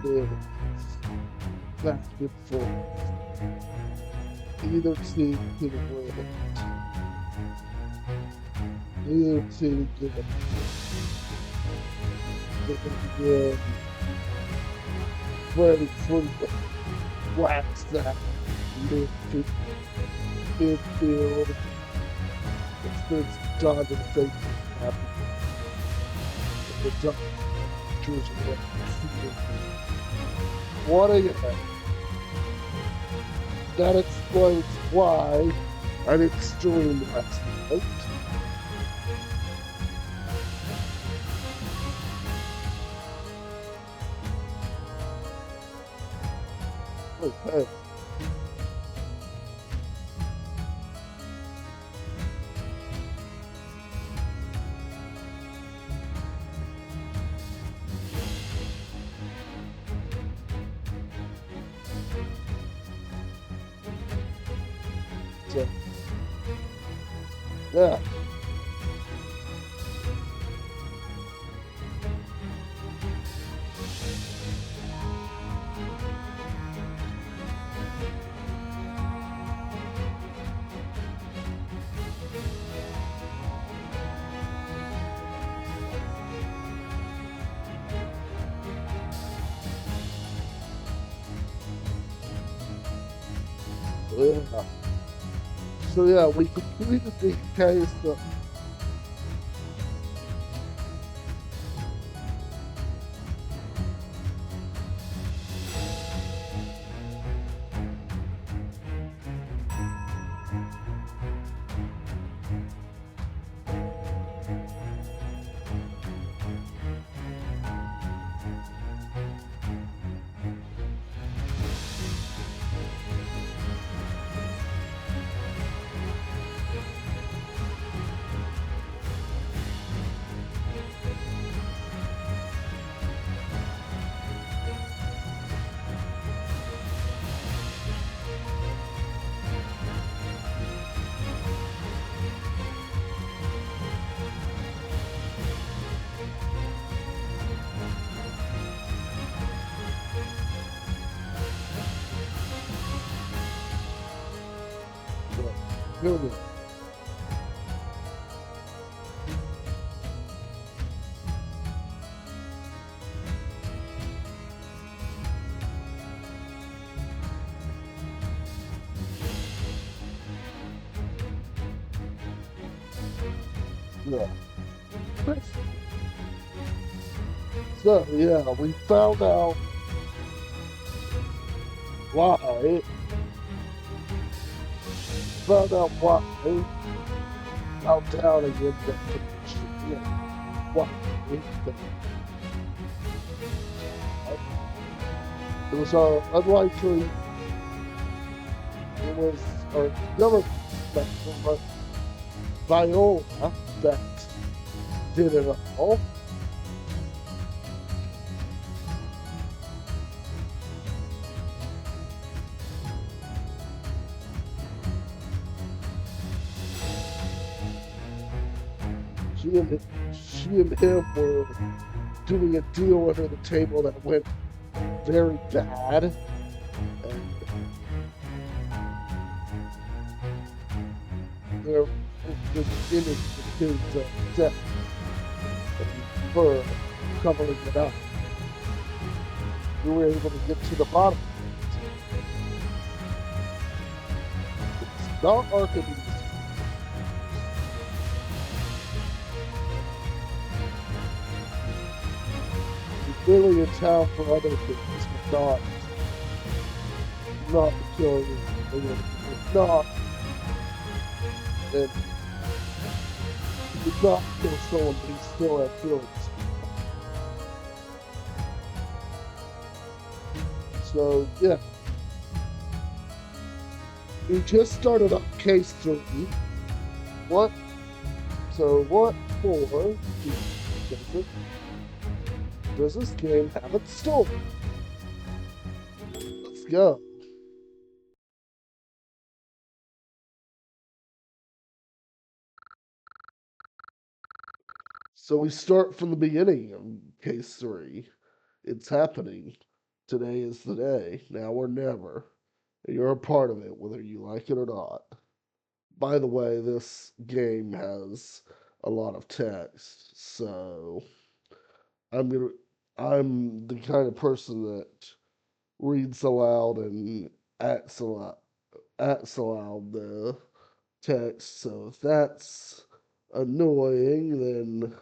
minutes back and forth. Either team can win. Neither team can win. Freddie Freeman whacks that midfield. It's Donovan Faith happy. The Dodgers are what a that explains why an extreme last night. Okay. So, yeah. Yeah. So yeah, we completed the case of Union. Yeah. So yeah, we found out why. Found out why how down again the yeah, why it was unlikely. It was our government spectrum, but Viola that did it all. She and she and him were doing a deal under the table that went very bad, and there was ended with his death and her covering it up. We were able to get to the bottom. It's not Archimedes. He's really in town for other things, but not killing anyone. Not and he did not kill someone, but he still had feelings. So yeah, we just started up case 3. What? So what for? Does this game have its story? Let's go. So we start from the beginning of case 3. It's happening. Today is the day, now or never. And you're a part of it, whether you like it or not. By the way, this game has a lot of text, so I'm gonna I'm the kind of person that reads aloud and acts aloud the text. So if that's annoying, then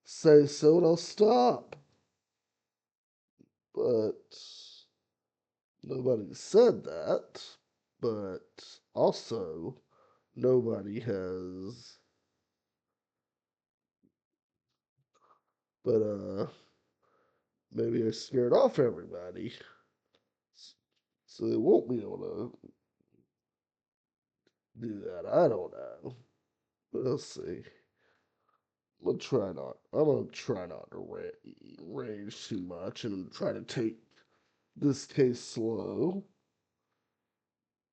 say so and I'll stop. But nobody said that. But also, nobody has. But maybe I scared off everybody, so they won't be able to do that. I don't know. We'll see. I'm gonna try not to rage too much and try to take this case slow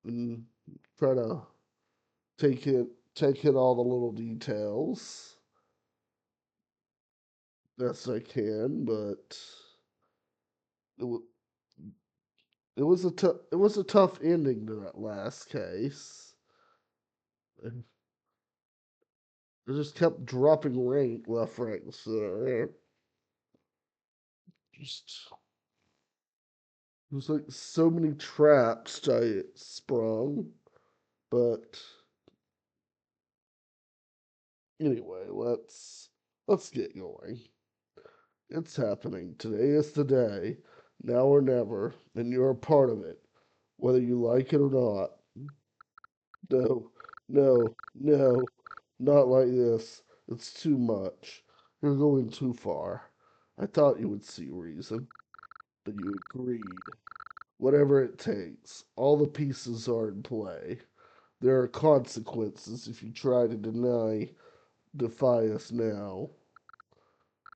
and try to take in all the little details best I can. But it, w- it was a tough ending to that last case. It just kept dropping rank left, right, and center. Just There's like so many traps I sprung. But anyway, let's get going. It's happening. Today is the day, now or never, and you're a part of it, whether you like it or not. No, no, not like this. It's too much. You're going too far. I thought you would see reason, but you agreed. Whatever it takes, all the pieces are in play. There are consequences if you try to defy us now.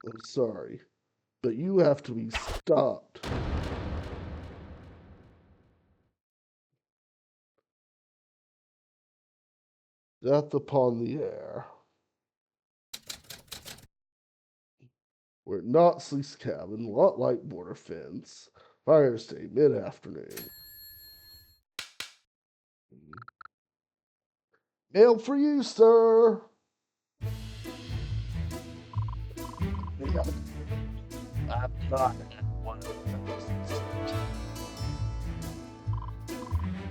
I'm sorry, but you have to be stopped. Death upon the air. We're at Knoxley's cabin, lot like border fence. Fires Day, mid-afternoon. Mail for you, sir. Yeah, I'm not one of those.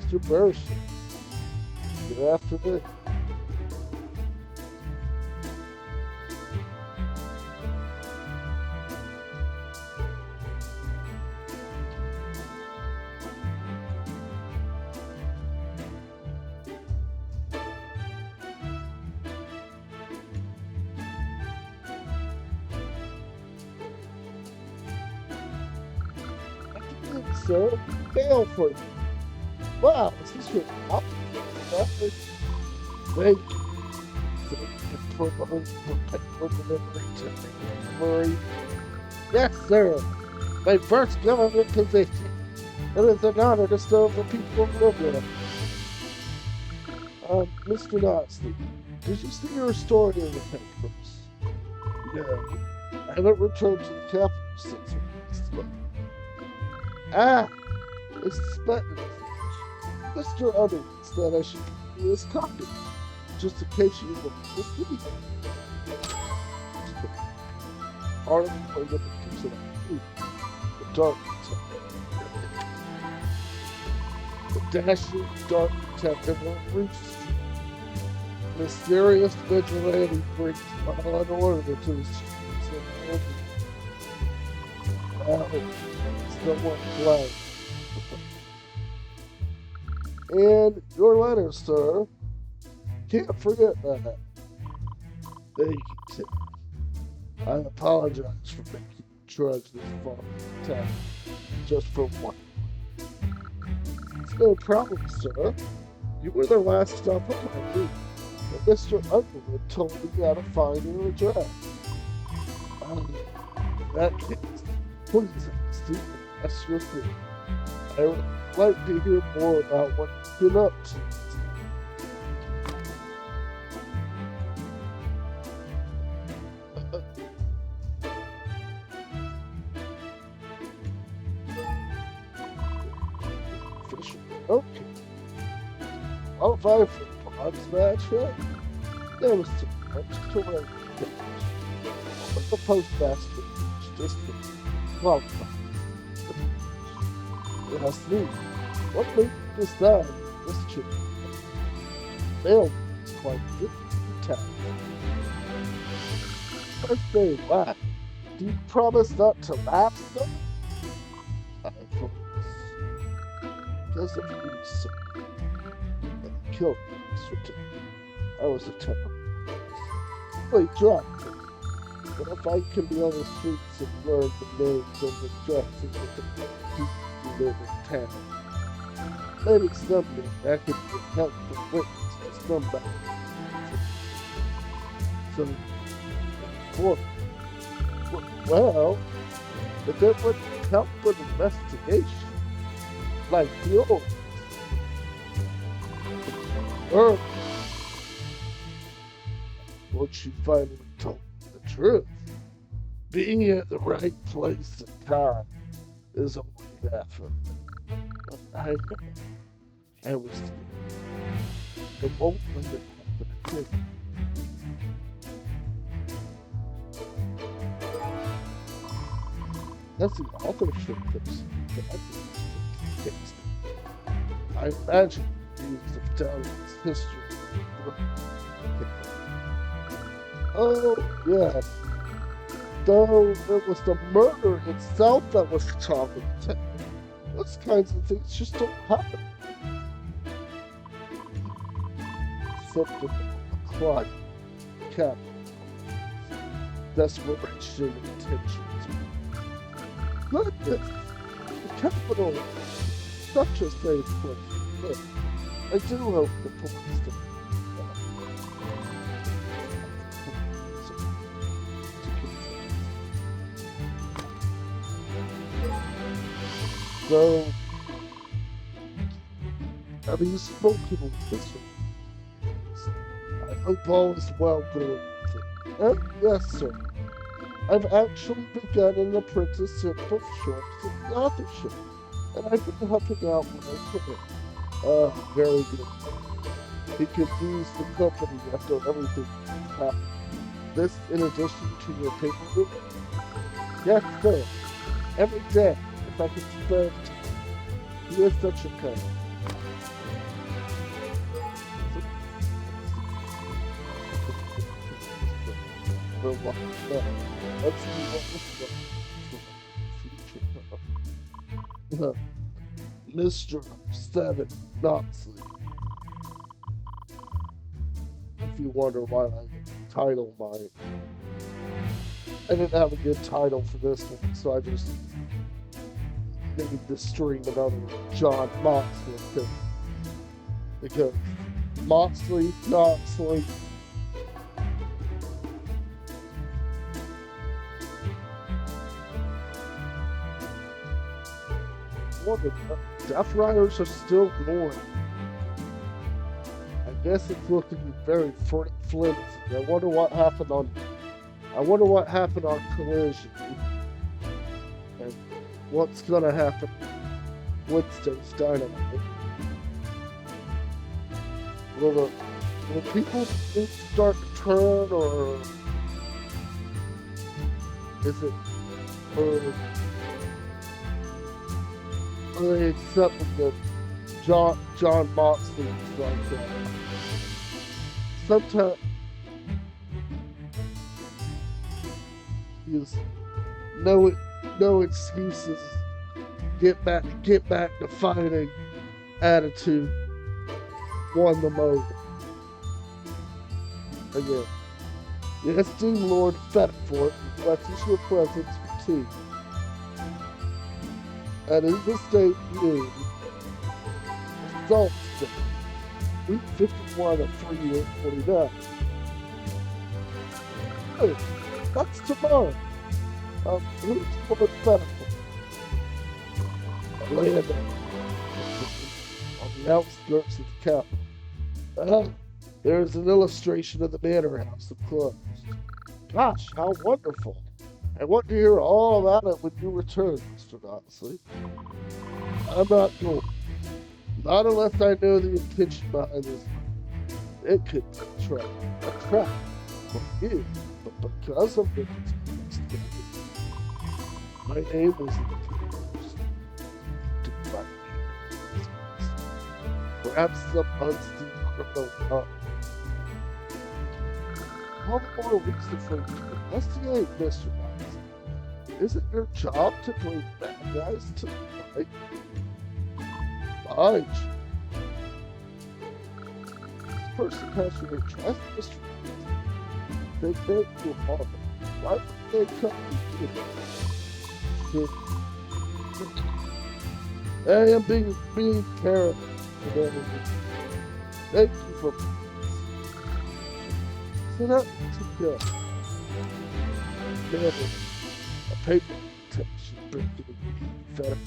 Mr. Burson, good afternoon. Afternoon, sir. Mail for you. Wow, is this your office? Thank you. Thank you for the paper delivery to me, Murray. Yes, sir. My first government position. It is an honor to serve the people of Libya. Mr. Knoxley, did you see your story in the papers? No. I haven't returned to the capital since we spoke. Ah, it's suspected. Mr. Onions said I should give you this copy, just in case you want to see article in the pictures of the dark the dashing dark detective on Reach Street. Mysterious vigilante brings law and order to the streets of London. Somewhat flag. And your letter, sir. Can't forget that. Thank you, Tim. I apologize for making you trudge this far from town just for one. It's no problem, sir. You were the last stop on my route, but Mr. Underwood told me how to find your address. In that case, please, Stephen, that's your food. I would like to hear more about what you've been up to. survival pods match up. There was too much to write down. But the postmaster just qualified. It has to be. What made you decide this trip? Mail is quite good task. Birthday laugh. Do you promise not to laugh, sir? I promise. Because of you, sir. And killed me, Mr. I was a terrible. Play drunk. But if I can be on the streets and learn the names and the dresses of the people who live in town, maybe someday I could be a helpful witness to somebody. So, for well, if it would help with investigation, like yours, or once you finally told me the truth, being at the right place and time is only half of it. I was scared. It won't let it happen again. That's the authorship fix. I imagine views of Dowling's history. Oh, yeah. Though it was the murder itself that was talking to those kinds of things just don't happen. Something crime, capital, desperation, intentions. Goodness, the capital is such a safe place. Look, I do hope the police don't. So, have you spoken with this one? I hope all is well going with it. Yes, sir. I've actually begun an apprenticeship for shorts and authorship, and I've been helping out when I can. Very good. He could use the company after everything happened. This in addition to your paperwork? Yes, sir. Every day, if I could spare time. He is such a kind. Let's move on. Mr. Seven Knoxley. If you wonder why I title mine. I didn't have a good title for this one, so I just made the stream another John Moxley because Moxley, Knoxley. Death Riders are still going. I guess it's looking very flimsy. I wonder what happened on Collision. And what's gonna happen Wednesday's Dynamite. Will people start to turn, or is it are they accepting that John Moxley is like that? Sometimes is no excuses. Get back to fighting attitude won the moment. Again. The esteemed Lord Fetfort requests your presence for tea. And in this state noon, Salt Day, week 51 of 349. Hey, that's tomorrow. Who's Lord Fetfort? Land on the outskirts of the capital. There's an illustration of the manor house of closed. Gosh, how wonderful. I want to hear all about it when you return, Mr. Knoxley. I'm not going. Not unless I know the intention behind this. It could be a trap for you, but because of the my name was perhaps some unseen criminal all the more reason for you to investigate, Mr. Watson. Isn't your job to bring bad guys to the light? Fine. This person has your address, Mr. Watson. They meant you harm. Why would they come to you? I am being terrible today. Thank you for set up to go. A paper protection printed federal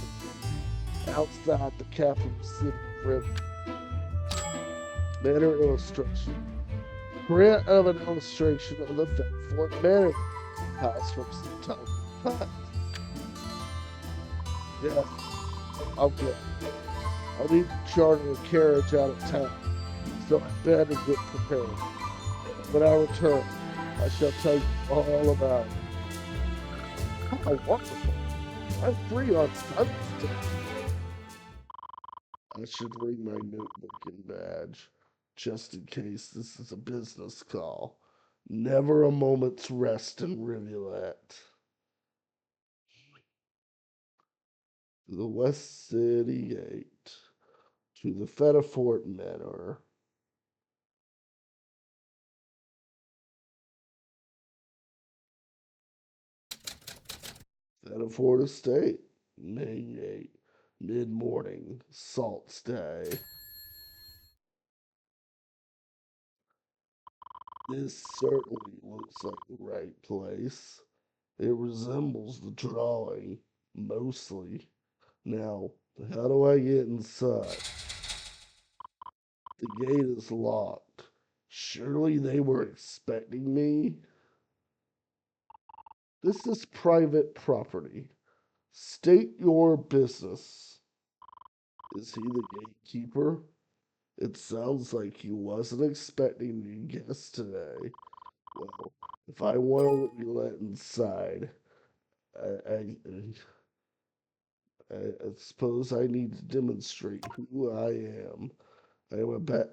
outside the capital city of Manor illustration. Grant of an illustration of the Fort Manor house from some time past. Yes, I'm good. I'll need to charter a carriage out of town, so I better get prepared. When I return, I shall tell you all about it. How wonderful! I'm free on Sunday. I should bring my notebook and badge, just in case this is a business call. Never a moment's rest in Rivulet. To the West City Gate, to the Fedafort Manor. Fedafort Estate, May 8, mid-morning, Salt's Day. This certainly looks like the right place. It resembles the drawing, mostly. Now, how do I get inside? The gate is locked. Surely they were expecting me? This is private property. State your business. Is he the gatekeeper? It sounds like he wasn't expecting me guests today. Well, if I want to be let inside, I, I, I suppose I need to demonstrate who I am. I am a bat.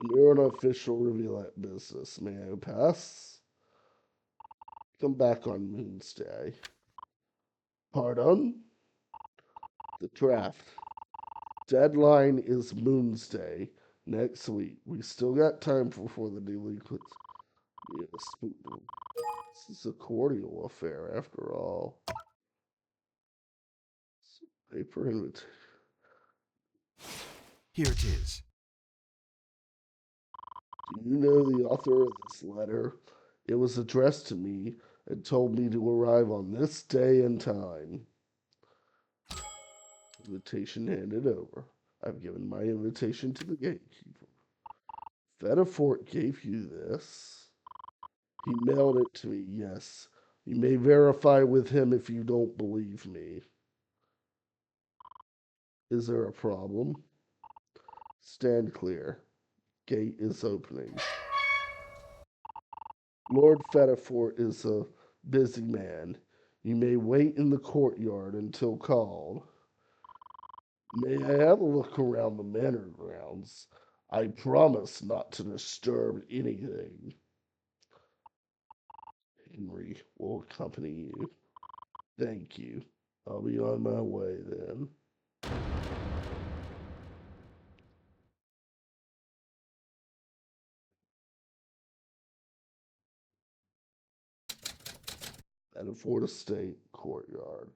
You're an official Rivulet business. May I pass? Come back on Moonsday. Pardon? The draft. Deadline is Moonsday next week. We still got time before the delinquents. Yes, this is a cordial affair after all. Paper invitation. Here it is. Do you know the author of this letter? It was addressed to me and told me to arrive on this day and time. Invitation handed over. I've given my invitation to the gatekeeper. Fedafort gave you this. He mailed it to me, yes. You may verify with him if you don't believe me. Is there a problem? Stand clear. Gate is opening. Lord Fedafort is a busy man. You may wait in the courtyard until called. May I have a look around the manor grounds? I promise not to disturb anything. Henry will accompany you. Thank you. I'll be on my way then. At a Fort Estate courtyard.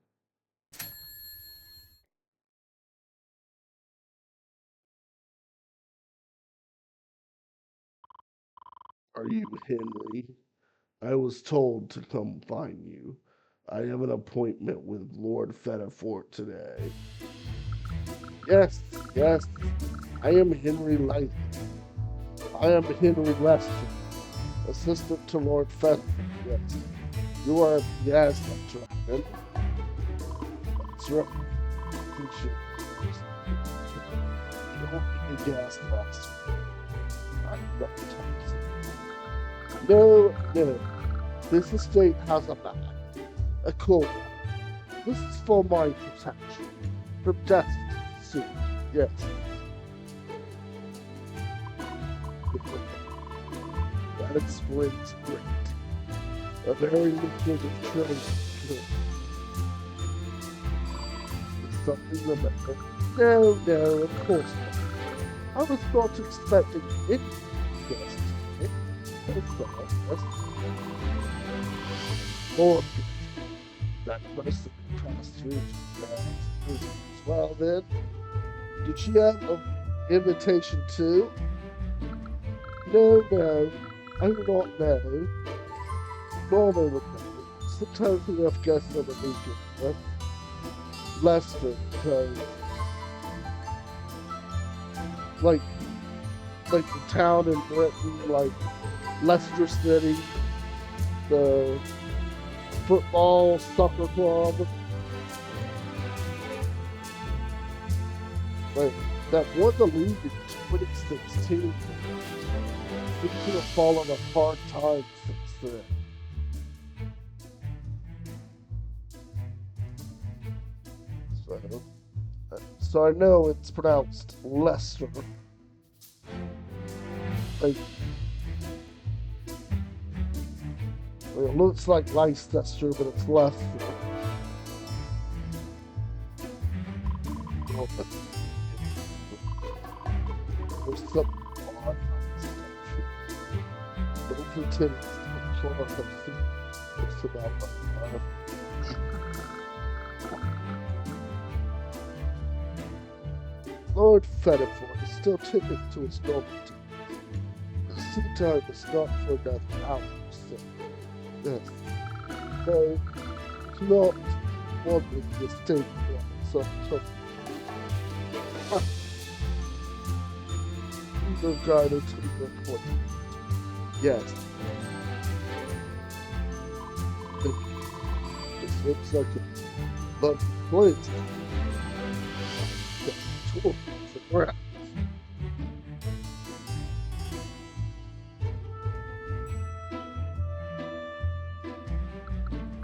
Are you Henry? I was told to come find you. I have an appointment with Lord Fedafort today. Yes, yes. I am Henry Lytham. I am Henry Lester, assistant to Lord Fedafort. Yes. You are, yes, that's right. That's right. appreciate it. You don't need the gas last week. I love the No, no. This estate has a map. A code. This is for my protection. From death soon. Yes. That explains great. A very lucrative trade. Something to remember. No, no, of course not. I was not expecting it. Yes. More that person passed through as well then. Did she have an invitation too? No, no, I do not know. Normal would know. Sometimes we have guests on the weekend, but Leicester, because like the town in Britain, like Leicester City, the football soccer club, like that won the league in 2016. Things have fallen a hard time since then. So I know it's pronounced Leicester. Like, well, it looks like Leicester, but it's Leicester. Oh, there's something odd. Don't pretend it's about Lord Fetterford is still tipping to his normal duties. The sea time is not for another hour, so yes. No, it's not wanting the state so either guided to the point. Yes. This looks like a lovely place. Cool.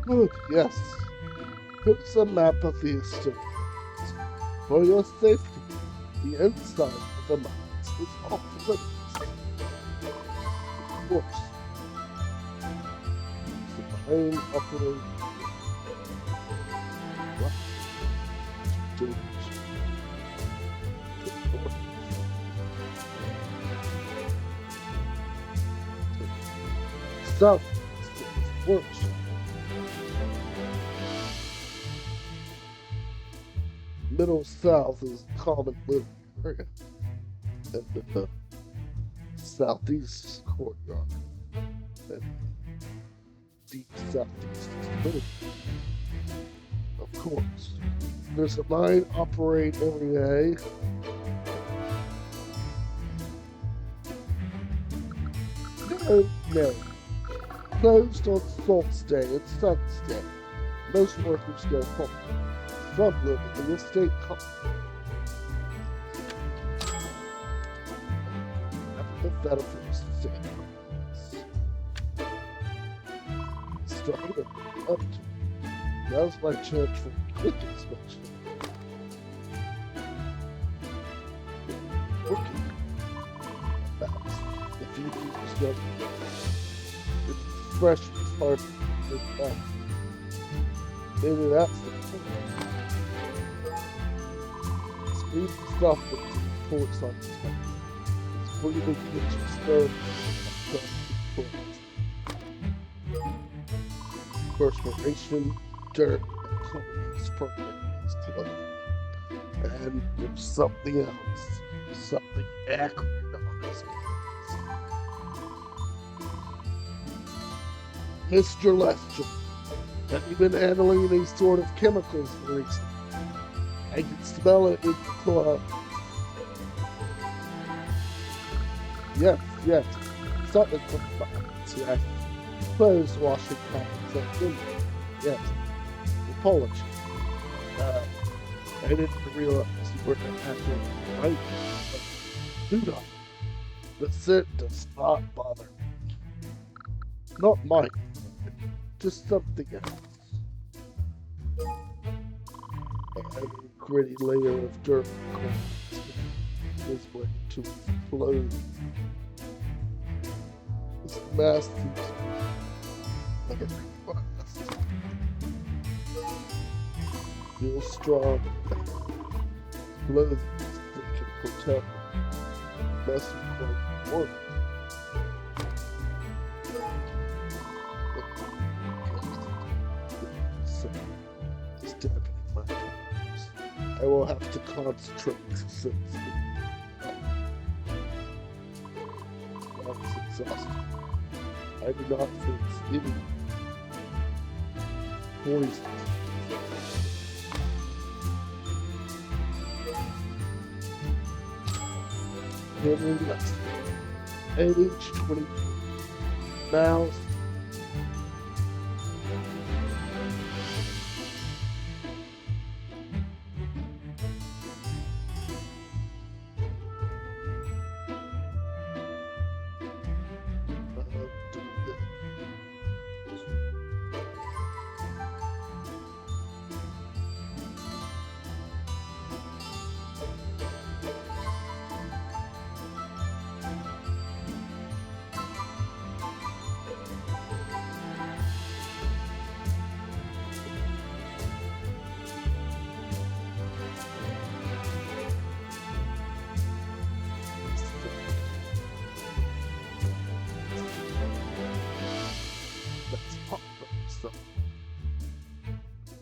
Good, yes. Here's a map of the estate. For your safety, the inside of the map is off limits. Of course. The main operating. South works. Middle South is a common living area, and the southeast is courtyard, and deep southeast is living. Of course, there's a mine operating every day. No. Closed on Salt's Day and Sun's Day. Most workers go home. Some live in the estate company. The Federals say. Started up to. Now's my chance for a quick inspection. Working. Fast. If you use them. Fresh start with that. Maybe that's the point. Speed stuff with the reports on this one. It's pretty big kitchen stove. Perspiration, dirt, and cones permeate his clothing. And there's something else. Something accurate on his face. Mr. Lester, have you been handling any sort of chemicals recently? I can smell it in the club. Yes. Something from the box, yes. Clothes washing companies and things. Yes. Apologies. I didn't realize you were acting right. Do not. The scent does not bother me. Not mine. Just something else. A gritty layer of dirt his way to his clothes. His mask seems like a request. Feel strong. Clothing that can protect. Must be quite important. It's dampening my nerves. I will have to concentrate since that's exhausting. I do not face any poison. Henry Lester, age 20, now let's pop so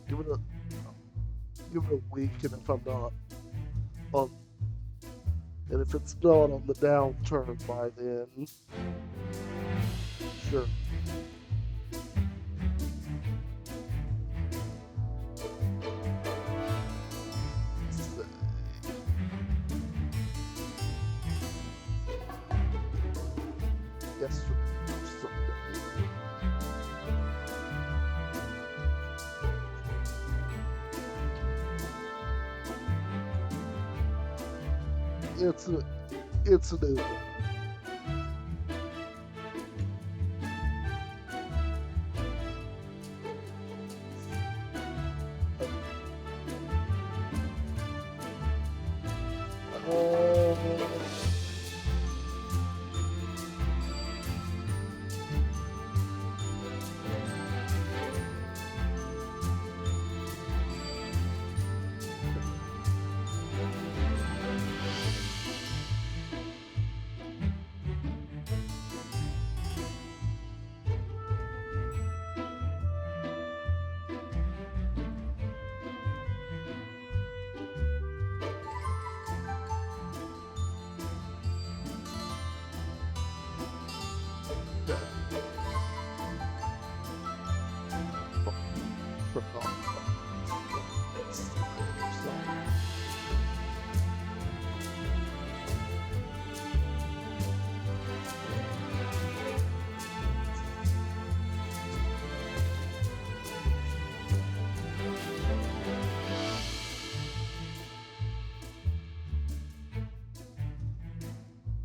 give it a week, and if I'm not on, and if it's not on the downturn by then, sure. Yesterday or Sunday. It's a new one.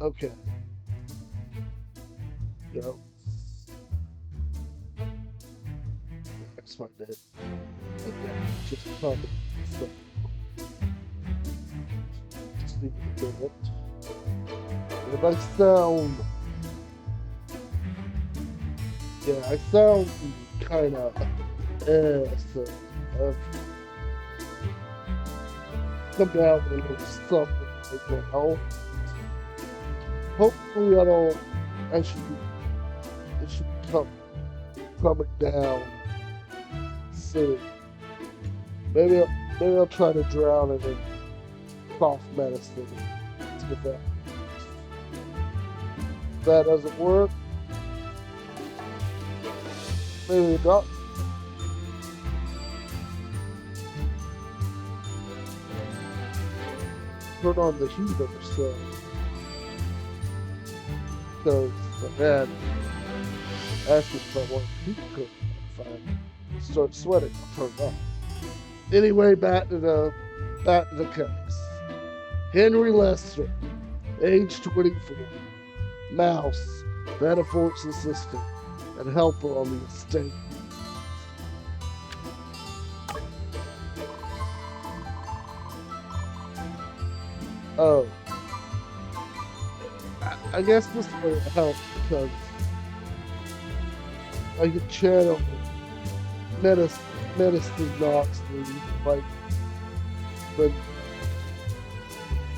Okay. Yep. That's fine. That. Okay. Just probably. So, just leave it a minute. And if I sound. Yeah, I sound kind of. So I've come down with a little something like that. Hopefully I should it should come coming down soon. Maybe I'll try to drown it in cough medicine to get that. If that doesn't work, maybe not. Turn on the heater so. Because my dad asked me if I wanted heat cook. If I start sweating, I'll turn it off. Anyway, back to the back to the case. Henry Lester, age 24, Mouse, Manafort's assistant and helper on the estate. Oh, I guess this way it helps because I can channel medicine Knoxley, when,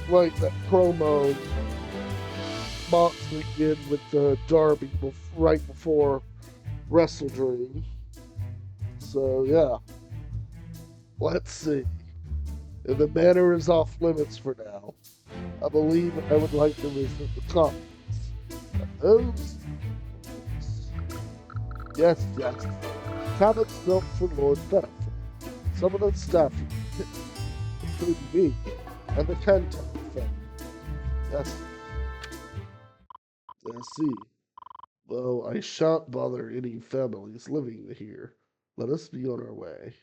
like that promo Moxley did with the Darby right before Wrestle Dream. So yeah, let's see. If the matter is off limits for now, I believe I would like to visit the comments. Those, yes, comments built for Lord Benefit. Some of the staff, including me, and the Kenton family. Yes. I see. Well, I shan't bother any families living here. Let us be on our way.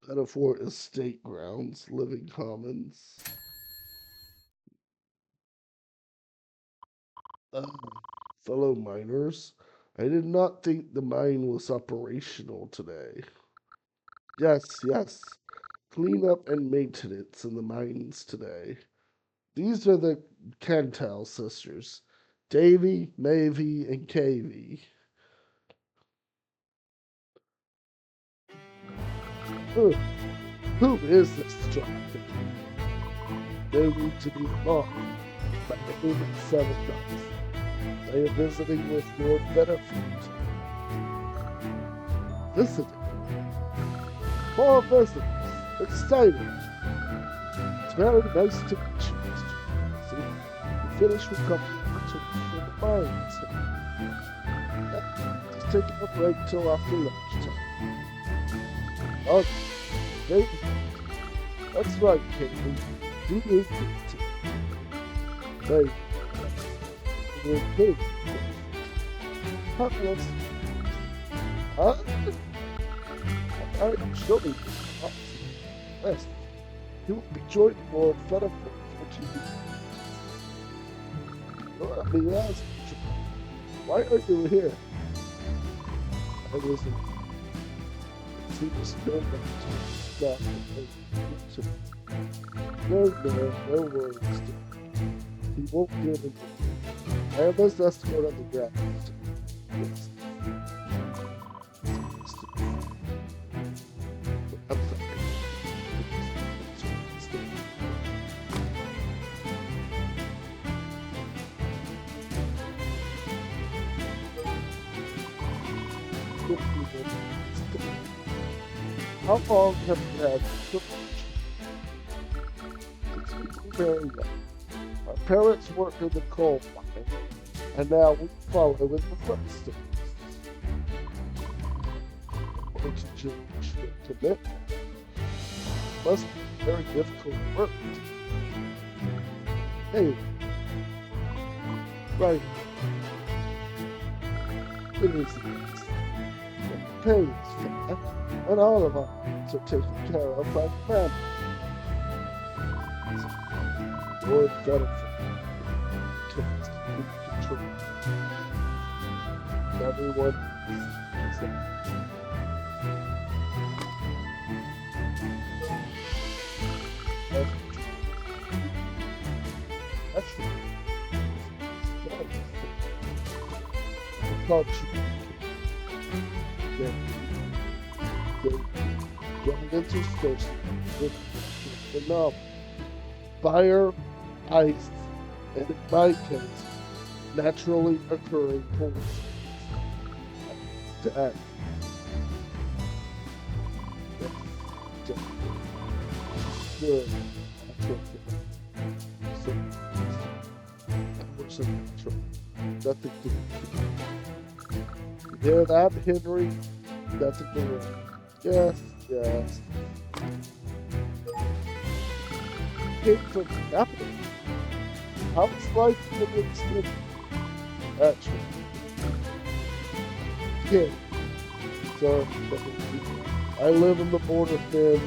Metaphor estate grounds, living commons. Fellow miners, I did not think the mine was operational today. Yes. Cleanup and maintenance in the mines today. These are the Cantal sisters, Davy, Mavy, and Kavy. Who is this stranger? They need to be locked by the human seven guns. They are visiting with Lord Benefit. Visiting? More visitors. Exciting. It's very nice to meet you, Mr. See, you finished with compliments from the mines. Just taking a break till after lunchtime. Oh, Katie. That's right, Katie. You need to. Hey, you're Katie. Happiness. Huh? I'm showing you. Yes. You will be joining more Feta for TV. Let me ask you, why are you here? I was in. He was going to stop No worries. He won't get it. I have this escort on the ground. Yes. I'm sorry. How long have you had very young? Our parents worked in the coal mine, and now we follow in the footsteps. Commitment must be very difficult work. Hey, right. It is the pays for and all of our needs are taken care of by the family. Lord Benefit takes complete control. Everyone is there. That's right. I thought you going into space with the novel. Fire, ice, and in my case, naturally occurring forces. Death. Good. Natural. Nothing to do. You hear that, Henry? Nothing to do. Yes. Came from the capital. How is life in the big city? Actually, Okay. So, I live in the border fence.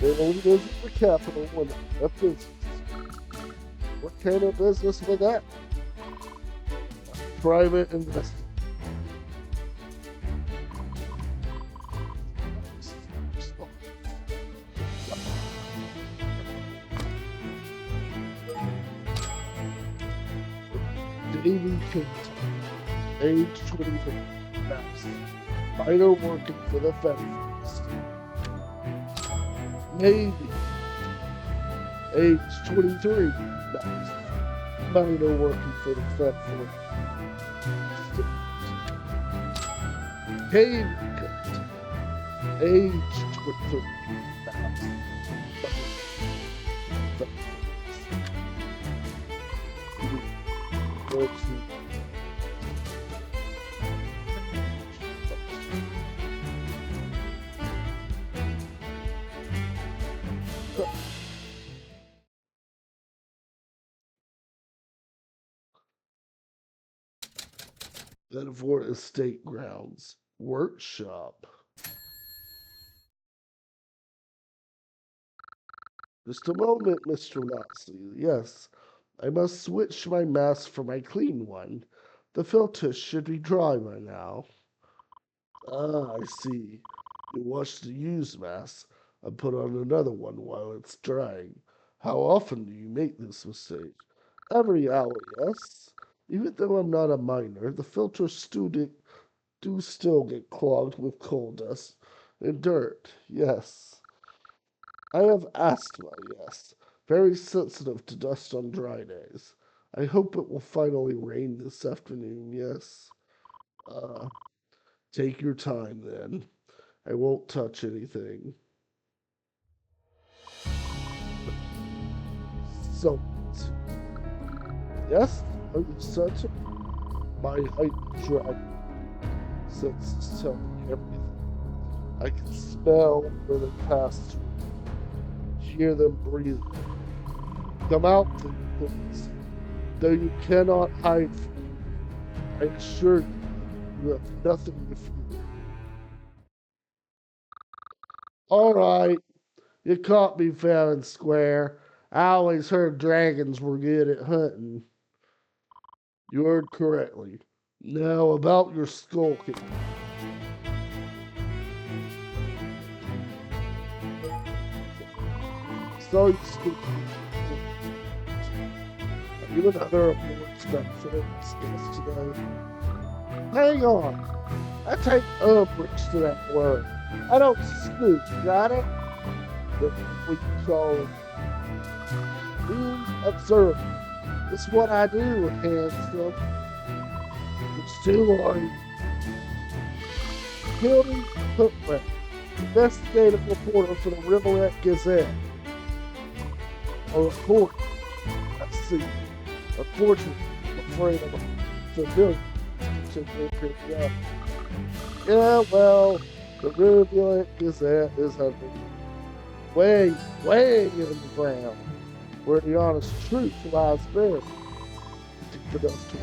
They only visit the capital when a business. What kind of business was that? Private investment. Davy Kent, age 23, Max. Minor working for the Federalists. Navy, age 23, Max. Minor working for the Federalists. Davy Kent, age 23, Max. Bedford Estate Grounds Workshop. Just a moment, Mr. Moxley. Yes, I must switch my mask for my clean one. The filter should be dry by now. Ah, I see. You wash the used mask and put on another one while it's drying. How often do you make this mistake? Every hour, yes. Even though I'm not a miner, the filters do still get clogged with coal dust and dirt, yes. I have asthma, yes. Very sensitive to dust on dry days. I hope it will finally rain this afternoon, yes. Uh, Take your time then. I won't touch anything. So, yes, are you certain? My height dragon senses tell me everything. I can smell where they pass through, hear them breathing. Come out, please, though you cannot hide from me. I assure you, you have nothing to fear. All right, you caught me fair and square. I always heard dragons were good at hunting. You heard correctly. Now about your skulking. So you speak. Are you another of your friends today? Hang on. I take umbrage to that word. I don't spook, got it? That's what you call it. Being observant. It's what I do, handsome. It's too long. Hildy Hookman, investigative reporter for the Riverette Gazette. A reporter. I see. Unfortunately, I'm afraid I'm familiar to pick up. Yeah, well, the Riverette Gazette is under way in the ground, where the honest truth lies buried. Deep enough to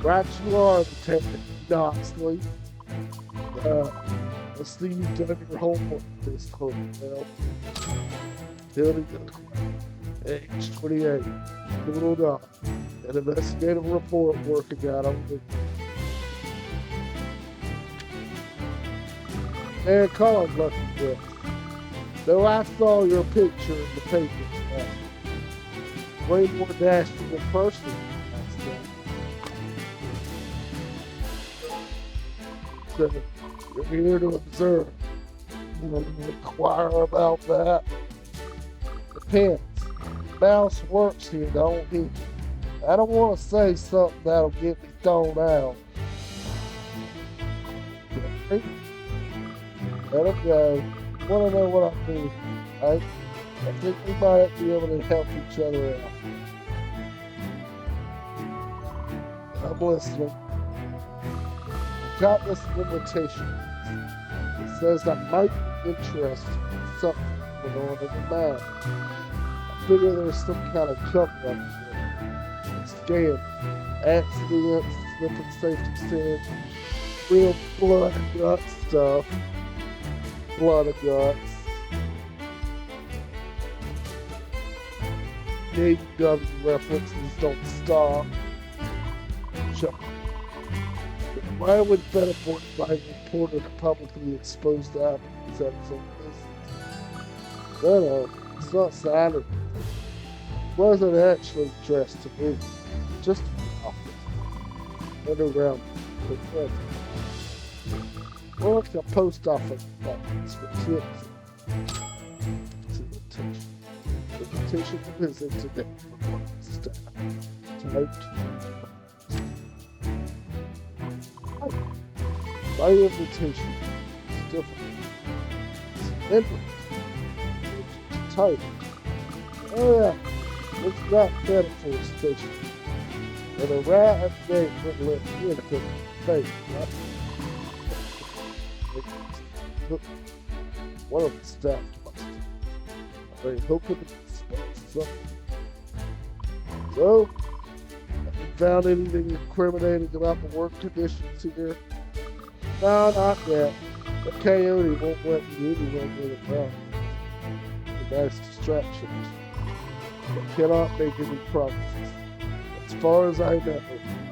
right you are, Detective Knoxley. I see you've done your homework this time, well. Here we go. Age 28. Little dog. An investigative report working out on the and Colin lucky this. Though I saw your picture in the paper today. Way more dashing in person. So you're here to observe. You know, inquire about that. Depends. Mouse works here, don't he? I don't want to say something that'll get me thrown out. Okay? Let him go. Want to know what I do? I think we might be able to help each other out. I'm listening. I got this invitation. It says I might be interested in something going on in the mine. I figure there's some kind of cover up here. It's scam. Accidents, slipping safety sin, real blood and guts stuff. Blood and guts. AEW references don't stop. Why would Benefield like reported publicly exposed to Apple's episode? No, it's not Saturday. It wasn't actually dressed to me. Just an office. And around the president. Or like a post office box with tips. Invitation to visit today. Staff. Typed. My invitation is different. It's endless. It's tight. Oh yeah, it's not metaphor station. And a rat and snake would let me into the face, right? One of the staff must. They hoping to expect something. So, have you found anything incriminating about the work conditions here? No, not yet. The coyote won't let me anywhere near the ground. The nice distractions. I cannot make any promises. As far as I know,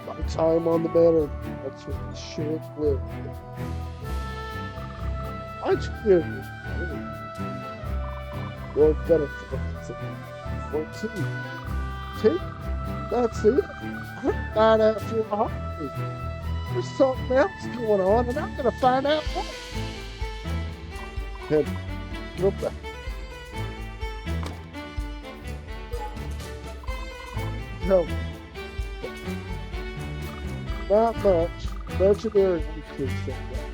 my time on the matter, that's what it should live. I'd hear you. You're better for 14. Take? That's it. Right after the holiday. There's something else going on, and I'm going to find out what. Head, go back. No. Not much. Legendary Weekly said that.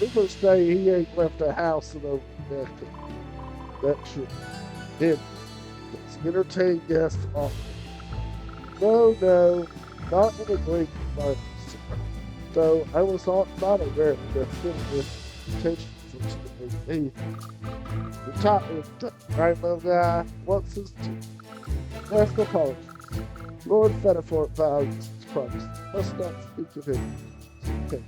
Rumors say he ain't left a house in over a decade. That's true. Him. Let's entertain guests often. No, not in a great environment. Though I was not aware of their intentions until they the top right little guy. What's his name? Ask apologies. Lord Fetterfort values his promise. Let's not speak of him. Okay.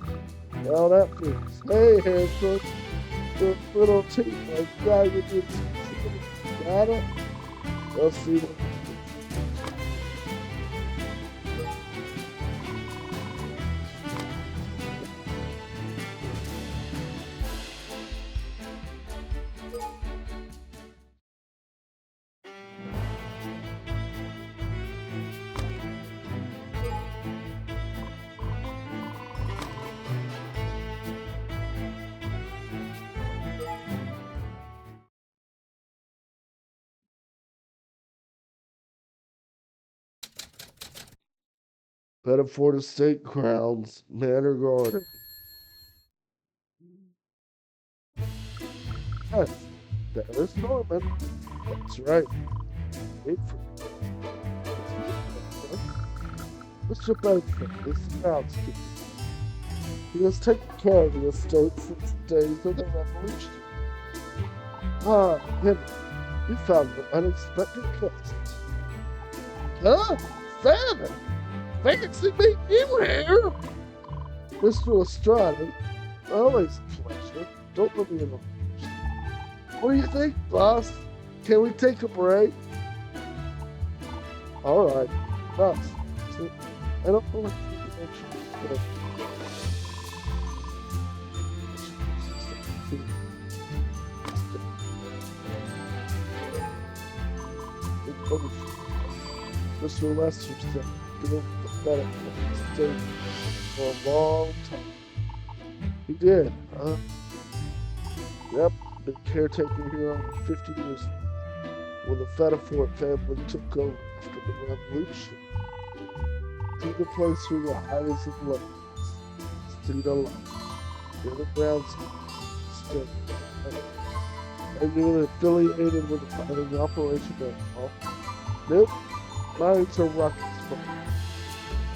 Well, that proves. Hey, handsome. The little teeth like guy you did. Got it? Let's see what. Bedford Estate Grounds, Manor Garden. Yes, there's Norman. That's right. Wait for Mr. Bedford is the groundskeeper. He has taken care of the estate since the days of the Revolution. Ah, Henry, we found an unexpected guest. Ah, Santa! Fancy meeting you here! Mr. Lestrade, always a pleasure. Don't let me alone. What do you think, boss? Can we take a break? Alright, boss. I don't believe you mentioned Mr. Lester said, give him the benefit stayed for a long time. He did, huh? Yep, been caretaking here over 50 years when the Fetterfort family took over after the Revolution. See the place through the highs and lows. Stayed alive. The underground stayed. Are you affiliated with the fighting operation at all? Nope. Mine's a rocket spot.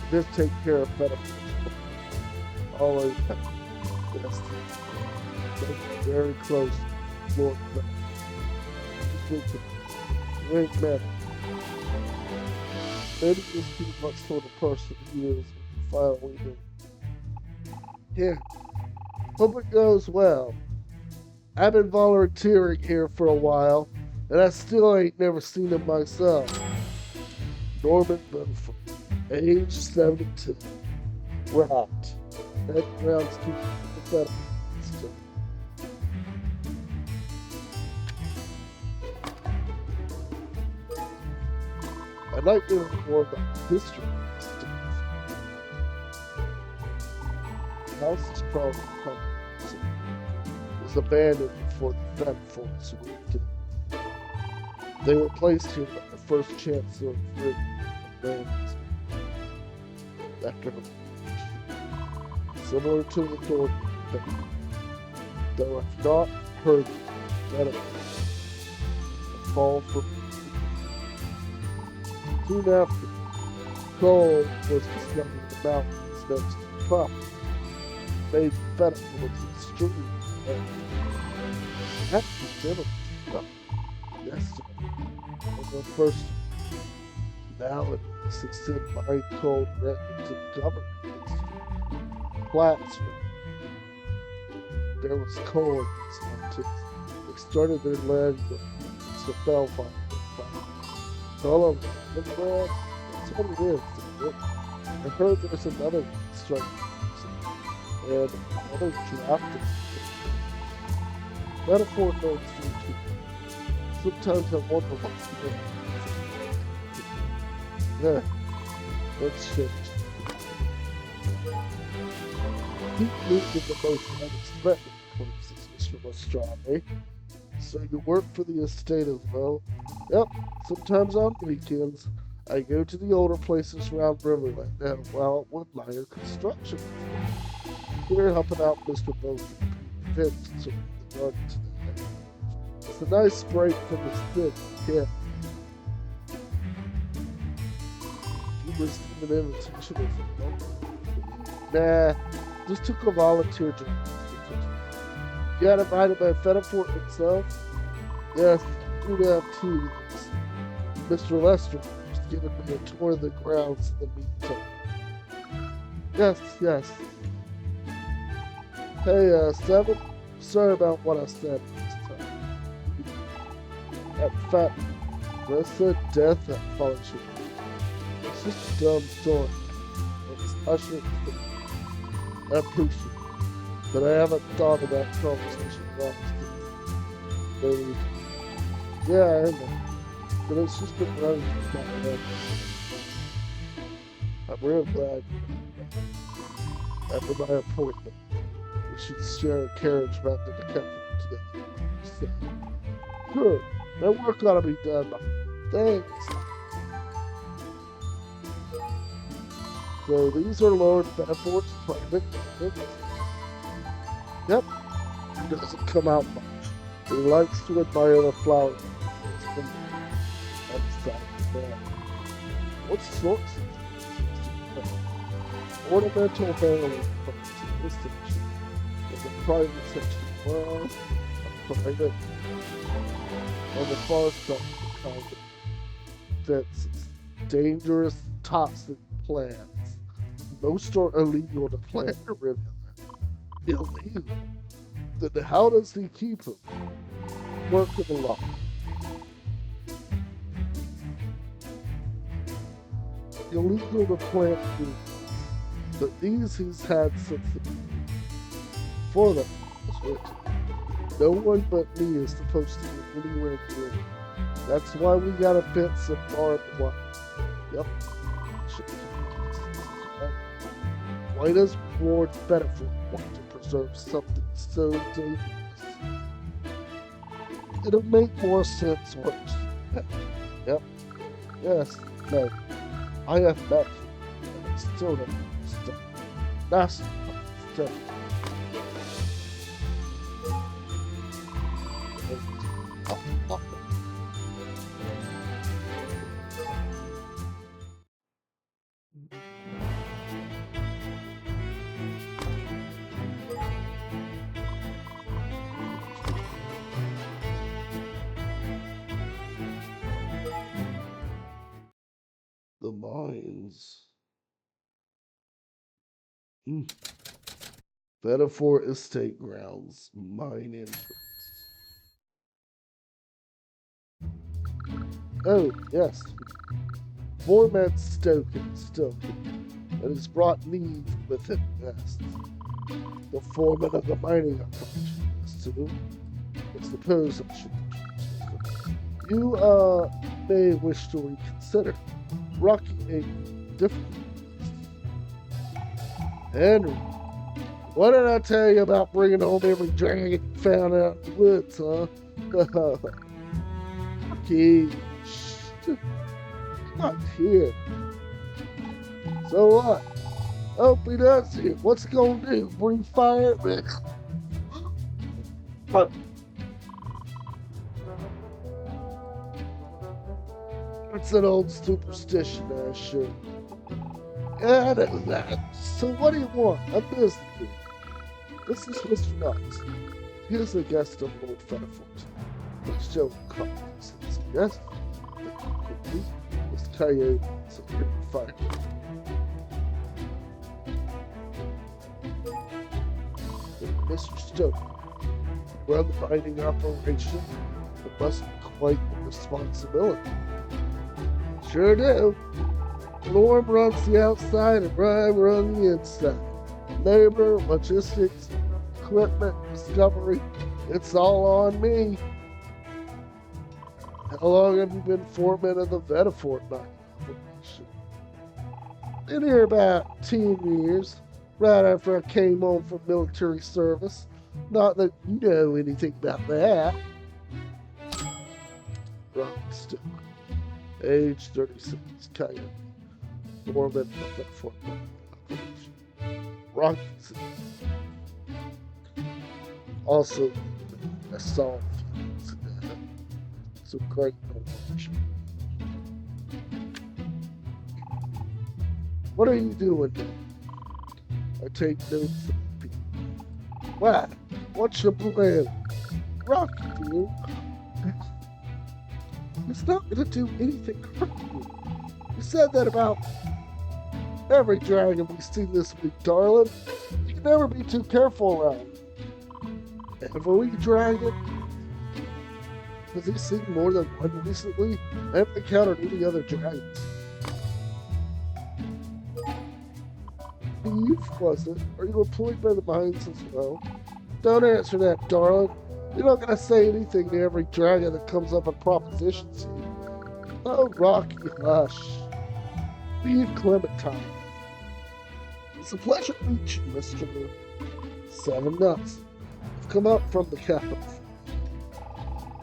Just take care of Fetterfort. Always best. Very close, Lord. You ain't met. maybe this be what sort of person he is when you finally do. Yeah, hope it goes well. I've been volunteering here for a while, and I still ain't never seen him myself. Norman Beaufort, age 72. Right. Head groundskeeper for the Federal Institute. I'd like to know more about the history of this stuff. The house is probably was abandoned before the Bedfords moved in. They were placed here by the first Chancellor of Britain, Americans, after similar to the Thornton family, though I've not heard that of a fall from soon after coal was discovered in the mountains next to the property, made Bedfords extremely actually yesterday was the first now it's extended mine coal directly to the government. Flats there was coal in these mountains. They started their land growth. So fell fire. All of them. Look, man, that's what it is. I heard there's another strike and another drafted. Metaphor knows too. Sometimes I wonder what's going on. Yeah, that's shit. He moved in the most unexpected places, Mr. Lestrade. So you work for the estate as well? Yep, sometimes on weekends. I go to the older places around Riverland and help out with minor construction. Here helping out Mr. Beaufort fence to the garden today. It's a nice break from the stick, yeah. You received an invitation if you Nah, just took a volunteer job. You got invited by Fedifort himself? Yes, you have two. Mr. Lester was giving me a tour of the grounds in the meantime. Yes. Hey, Seven, sorry about what I said this time. That fat Ressa death that follows you. It's just a dumb story. It's ushered. I appreciate it, but I haven't thought of that conversation honestly. Yeah, I know. But it's just been running through my head. I'm real glad after my appointment we should share a carriage back to the country together. So, sure, that work ought to be done. Thanks. So these are Lord Benefort's private business. Yep, he doesn't come out much. He likes to admire the flowers from outside the bed. What sorts of things? Ornamental heroin comes in this section. In the private section, well, a private. On the far side of the kind of fences, dangerous, toxic plants. Most are illegal to plant in Riverland. Illegal? Then how does he keep them? Work of the law. Illegal to plant these, but these he's had since the before that was written. No one but me is supposed to be anywhere near it. That's why we got a fence and barbed wire. Yep. Why does Lord Bedford want to preserve something so dangerous? It'll make more sense once. Yep. Yes. No. I have met him, and I still don't understand. That's stuff. The the mines. Vetafor Estate Grounds, mine entrance. Oh, yes. Foreman Stoken, and has brought news with him, yes. The foreman of the mining operation, yes, too. I suppose I should. You, may wish to reconsider rocking a different. Henry, what did I tell you about bringing home every dragon you found out in the woods, huh? Okay, not here. So what? Hope he does it. What's he gonna do? Bring fire at me? It's an old superstition, I assure you. Yeah, I know that. So what do you want? I'm busy here. This is Mr. Knox. Here's a guest of Lord Fetterford. Please show him confidence. Yes? Quickly, Mr. Coyote, so bring fire. Mr. Stoke, you run the mining operation. It must be quite a responsibility. Sure do. Norm runs the outside and Brian runs the inside. Labor, logistics, equipment, discovery, it's all on me. How long have you been foreman of the Vetafor mining operation? Been here about 10 years, right after I came home from military service. Not that you know anything about that. Ron Stoke, age 36, Coyote. Foreman of the Vetafor mining operation. Rocky, also a salt fields. It's a great operation. What are you doing now? I take notes of people. What? What's your plan? Rocky, dude. It's not gonna do anything for you. You said that about every dragon we've seen this week, darling. You can never be too careful around. Every dragon? Has he seen more than one recently? I haven't encountered any other dragons. Eve, was it? Are you employed by the mines as well? Don't answer that, darling. You're not gonna say anything to every dragon that comes up and propositions you. Oh, Rocky, hush. Be Clementine. It's a pleasure to meet you, Mr. 7 Nuts. I've come up from the capital.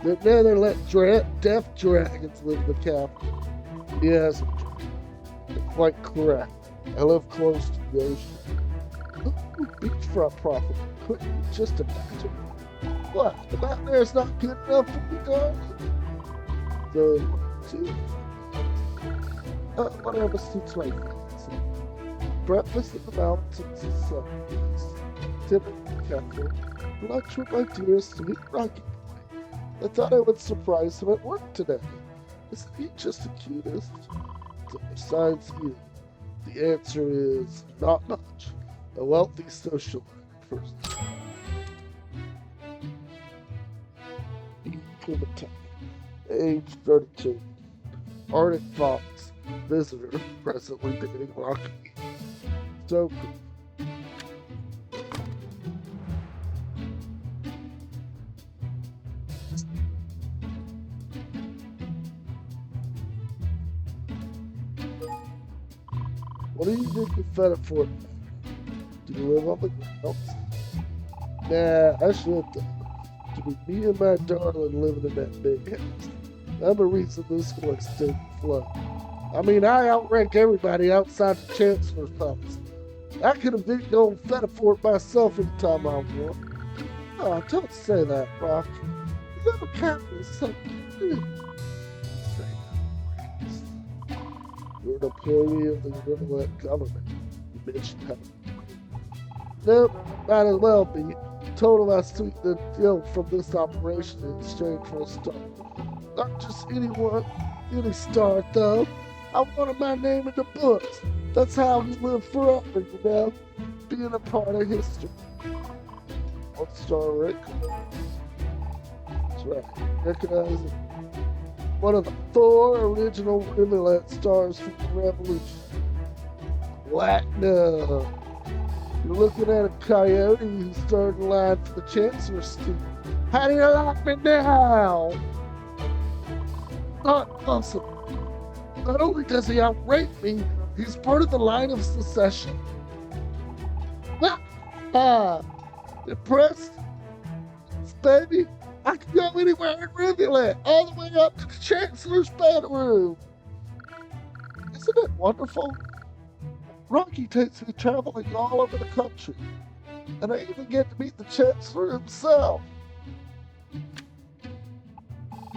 They'd rather let deaf dragons live in the capital. Yes, you're quite correct. I live close to the ocean. Ooh, beachfront property. Couldn't you just imagine? What? The mountain there's not good enough for me, darling? Whatever suits my fancy. Breakfast at the mountains and sunrise. Dinner at the cafe. Lunch with my dear sweet Rocky boy. I thought I would surprise him at work today. Isn't he just the cutest? Besides you, the answer is not much. A wealthy social person. Clementine, age 32. Arctic Fox, visitor, presently dating Rocky. So what do you think you fed it for? Do you live on the grounds? Nah, I should have. To be me and my darling living in that big house. I'm the reason this place didn't flood. I mean, I outrank everybody outside the Chancellor's office. I could have beaten old Fetterford myself anytime I want. Oh, don't say that, Rock. You never count me something. You're an employee of the Riverlet government. You mentioned how. Nope, might as well be. Told him I sweetened the deal from this operation in exchange for a star. Not just any star, though. I wanted my name in the books. That's how we live forever, being a part of history. What's Star Rick? That's right. Recognize it. One of the four original Rivulet stars from the Revolution. Platinum. You're looking at a coyote who's starting in line for the Chancellor's seat. How do you like me now? Not awesome. Not only does he outrate me, he's part of the line of secession. Ah, impressed? Baby, I can go anywhere in Rivulet, all the way up to the Chancellor's bedroom. Isn't it wonderful? Rocky takes me traveling all over the country, and I even get to meet the Chancellor himself.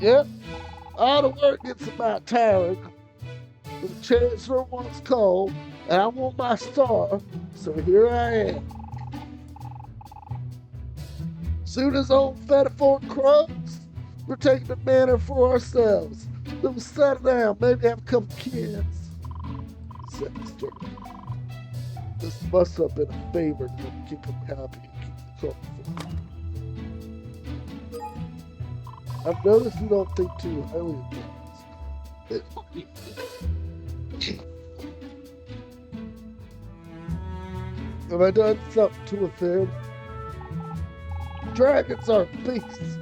Yep, all the work gets about tiring. The Chancellor wants coal, and I want my star, so here I am. Soon as old Fettiford croaks, we're taking the manor for ourselves. Then we'll settle down, maybe have a couple kids. This must have been a favor to keep him happy and keep him comfortable. I've noticed you don't think too highly of things. Have I done something to offend? Dragons are beasts.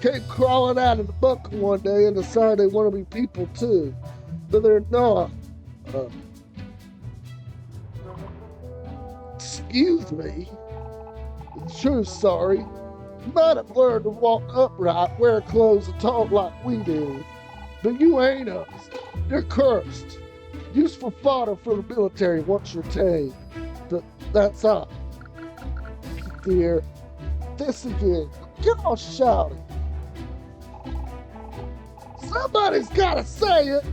Came crawling out of the bunker one day and decided they want to be people too. But they're not. Uh, excuse me. Sure sorry. You might have learned to walk upright, wear clothes, and talk like we do. But you ain't us. You're cursed. Used for fodder for the military once you're tamed. That's all. Dear. This again. Get all shouting. Somebody's gotta say it.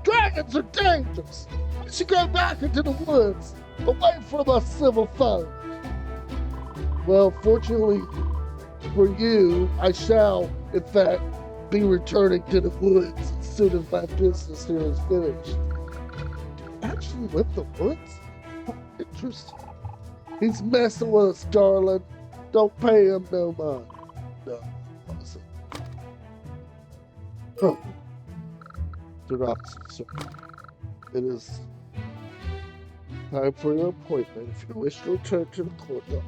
Dragons are dangerous. We should go back into the woods, away from us civil folk. Well, fortunately for you, I shall, in fact, be returning to the woods as soon as my business here is finished. Do you actually live in the woods? Oh, interesting. He's messing with us, darling. Don't pay him no mind. No, listen. Oh, do not, sir. It is time for your appointment. If you wish to return to the courtyard.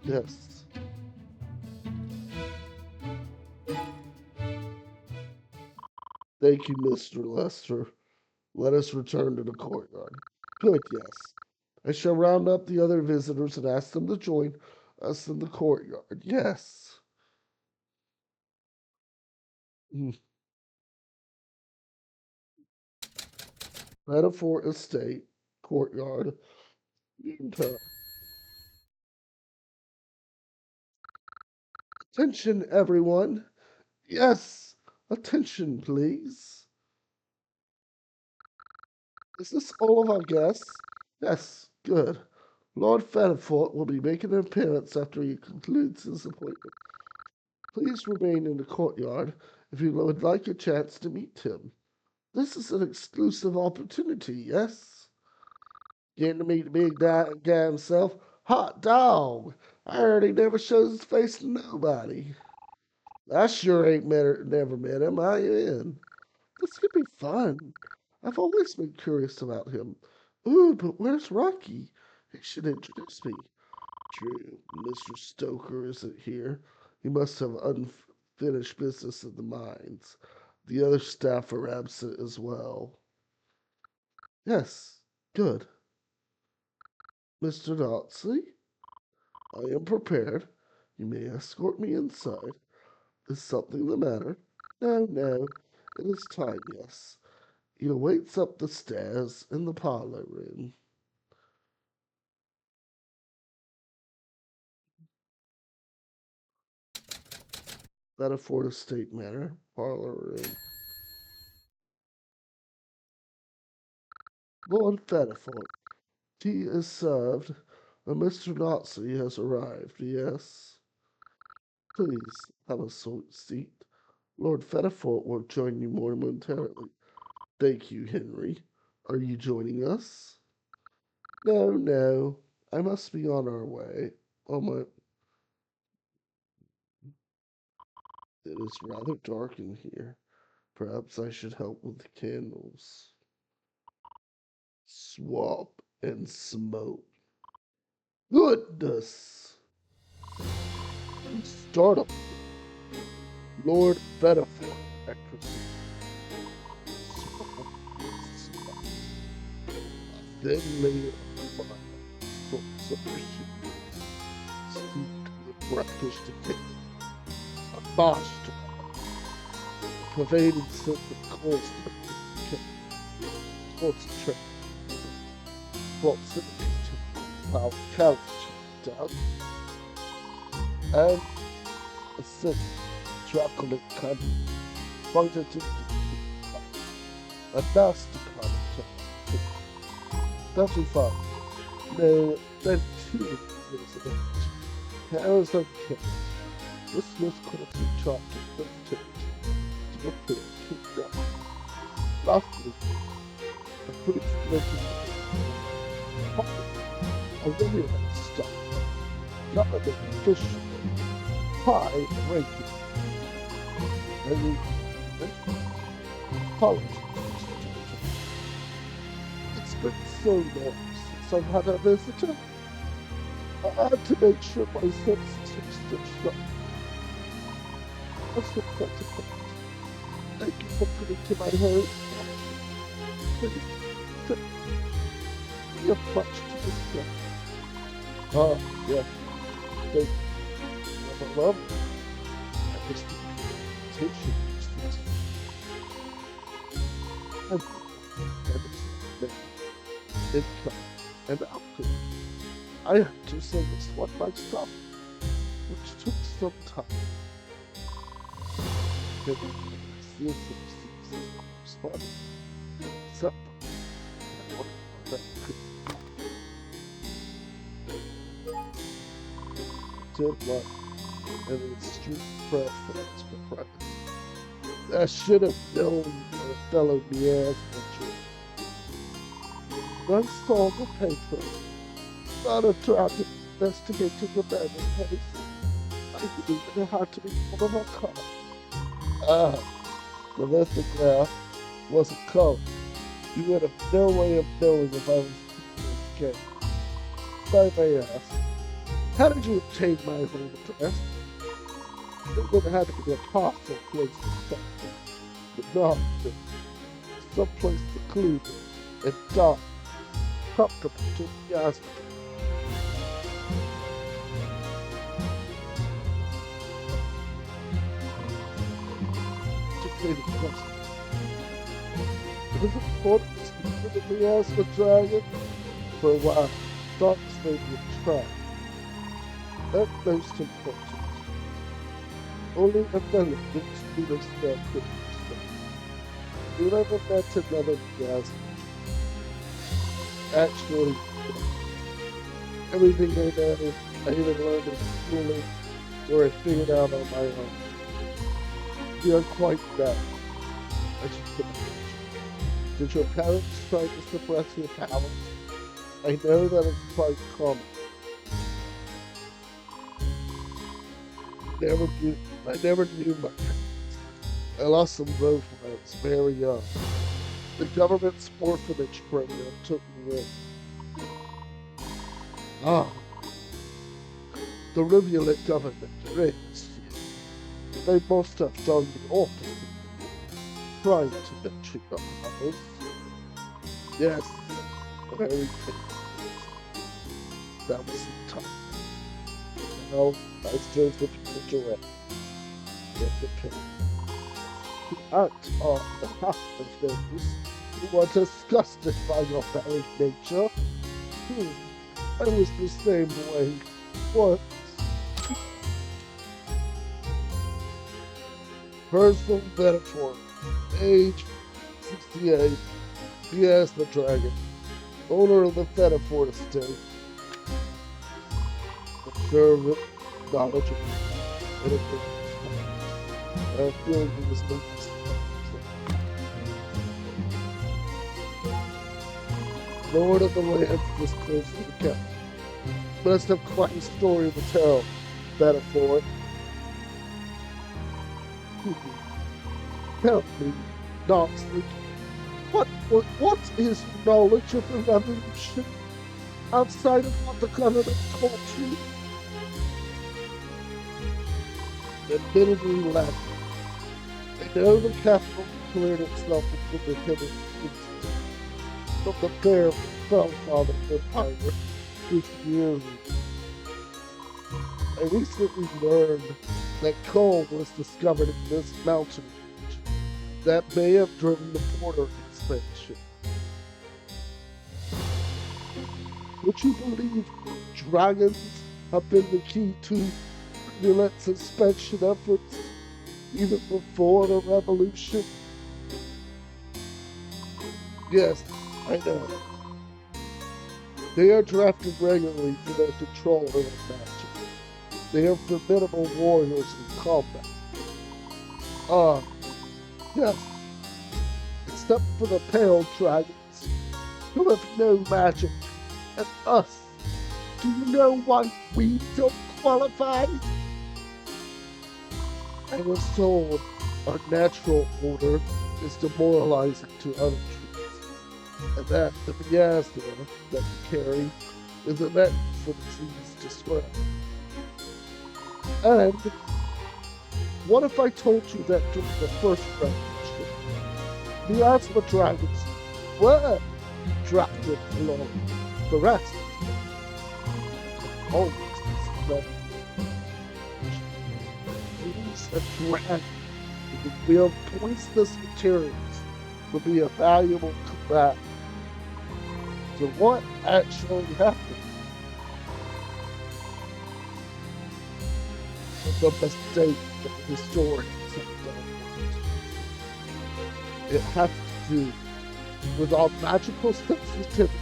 Yes. Thank you, Mr. Lester. Let us return to the courtyard. Good, yes. I shall round up the other visitors and ask them to join us in the courtyard. Yes. Mm. Metaphor Estate, courtyard, noontime. Attention, everyone. Yes, attention, please. Is this all of our guests? Yes, good. Lord Fettifort will be making an appearance after he concludes his appointment. Please remain in the courtyard if you would like a chance to meet him. This is an exclusive opportunity, yes? Getting to meet the big guy himself. Hot dog! I heard he never shows his face to nobody. I sure ain't never met him. I in. This could be fun. I've always been curious about him. Ooh, but where's Rocky? He should introduce me. True, Mr. Stoker isn't here. He must have unfinished business in the mines. The other staff are absent as well. Yes, good. Mr. Dotsley, I am prepared. You may escort me inside. Is something the matter? No, no. It is time, yes. He awaits up the stairs in the parlor room. Bedford Estate Manor, parlor room. Lord Bedford, tea is served. Mr. Nazi has arrived, yes. Please have a seat. Lord Fettifort will join you momentarily. Thank you, Henry. Are you joining us? No, no. I must be on our way. Oh my, it is rather dark in here. Perhaps I should help with the candles. Swap and smoke. Goodness! Startled. Lord Bedford, I presume. Swap and smoke. A thin layer of blood. Sorts of machine. Steeped with brackish decay. A master. Pervading sense of constant concentrate. Proximity to power couch down. And a sense of chocolate kind of functioning a nasty kind of chocolate. 35. No, then 2 years of age. Hair of cat. This was causing chocolate to the pit kicked up. Lastly, the fruits making pocket. A really stuff. Not a bit fish. High ranking. And college. It's been so long since I've had a visitor. I had to make sure my senses were still sharp. That's the consequence. Thank you for putting to my head. We have much to discuss. Ah, yes. Thank you. I love it. I just attention to this. And income and outcome. I had to say this one myself, which took some time. Then I feel some responding. So, I wonder what that could did one and an extreme preference for privacy. I should have known what a fellow Miaz mentioned. I saw the paper, not attracted investigating the murder case. I believe it had to be one of our cars. Ah, the lithograph wasn't covered. You would have no way of knowing if I was keeping this game. If I may ask, how did you obtain my home address? It would have had to be a possible place to start, but not someplace secluded and dark, comfortable to the asthma. It was important to specifically ask the dragon for a while. Thoughts may be a trap. That most important. Only a fellow would understand things. You never met another gas. Actually, everything I know, I either learned in schooling or I figured out on my own. You are quite right. I should put it. Did your parents try to suppress your powers? I know that it's quite common. I never knew my parents. I lost them both when I was very young. The government's orphanage program took me in. Ah, the Rivulet government raised you. They must have done the opposite. Trying to mention your powers. Yes, very painful. That was the time. Well, I still put you away. Get the pain. To act on behalf of those who are disgusted by your very nature. I was the same way once. Personal metaphor. Age 68. He as the dragon. Owner of the Fetterford estate. Observant, knowledgeable, and a good I feel he was no Lord of the lands this close to the capital. Must have quite a story to tell, better for it. Tell me, Knoxley, what is your knowledge of the revolution outside of what the government taught you? Admittedly lacking. They know the capital declared itself as independent from the fair Fellfather Empire 50 years ago. I recently learned that coal was discovered in this mountain range that may have driven the border expansion. Would you believe dragons have been the key to Mulette's expansion efforts even before the revolution? Yes, I know. They are drafted regularly for their control over magic. They are formidable warriors in combat. Yes. Except for the pale dragons, who have no magic, and us. Do you know why we don't qualify? I was told our natural order is demoralizing to other troops, and that the miasma that we carry is a net for disease to spread. And what if I told you that during the first revolution, miasma dragons were drafted along the rest? Always this use a dragon with wield poisonous materials would be a valuable combat. So what actually happened? The mistake that historians have done. It has to do with our magical sensitivity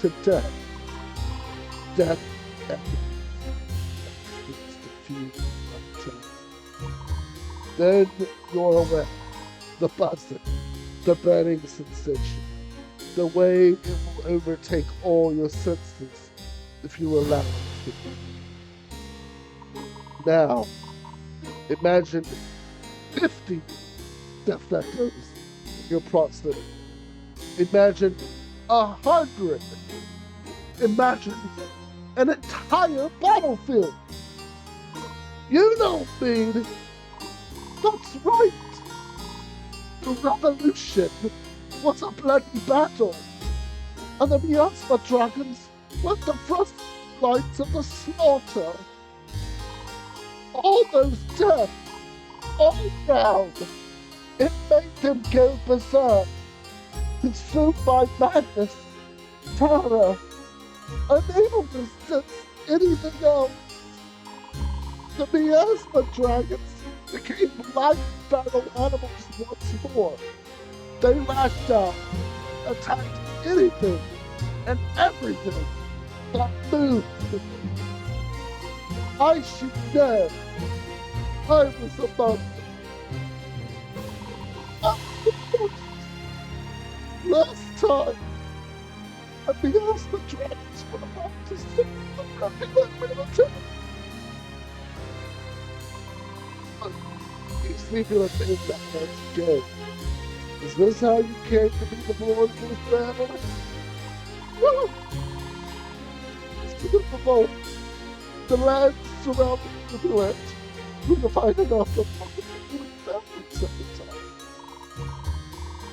to death. Death then you're aware. The buzzing, the burning sensation, the way it will overtake all your senses if you allow it to. Now, imagine 50 death echoes in your proximity. Imagine 100. Imagine an entire battlefield. You don't mean. That's right. The revolution was a bloody battle, and the miasma dragons were the front lines of the slaughter. All those deaths, all round, it made them go berserk, consumed by madness, terror, unable to sense anything else. The miasma dragons became light battle animals once more. They lashed out, attacked anything and everything that moved. I should know. I was among them. Last time, a miasma dragons were about to sink the regular military. You think you'll think that that's good. Is this how you came to be the lord of this family? Woo! To the revolt, the land surrounding the village, we can find enough of families at the time.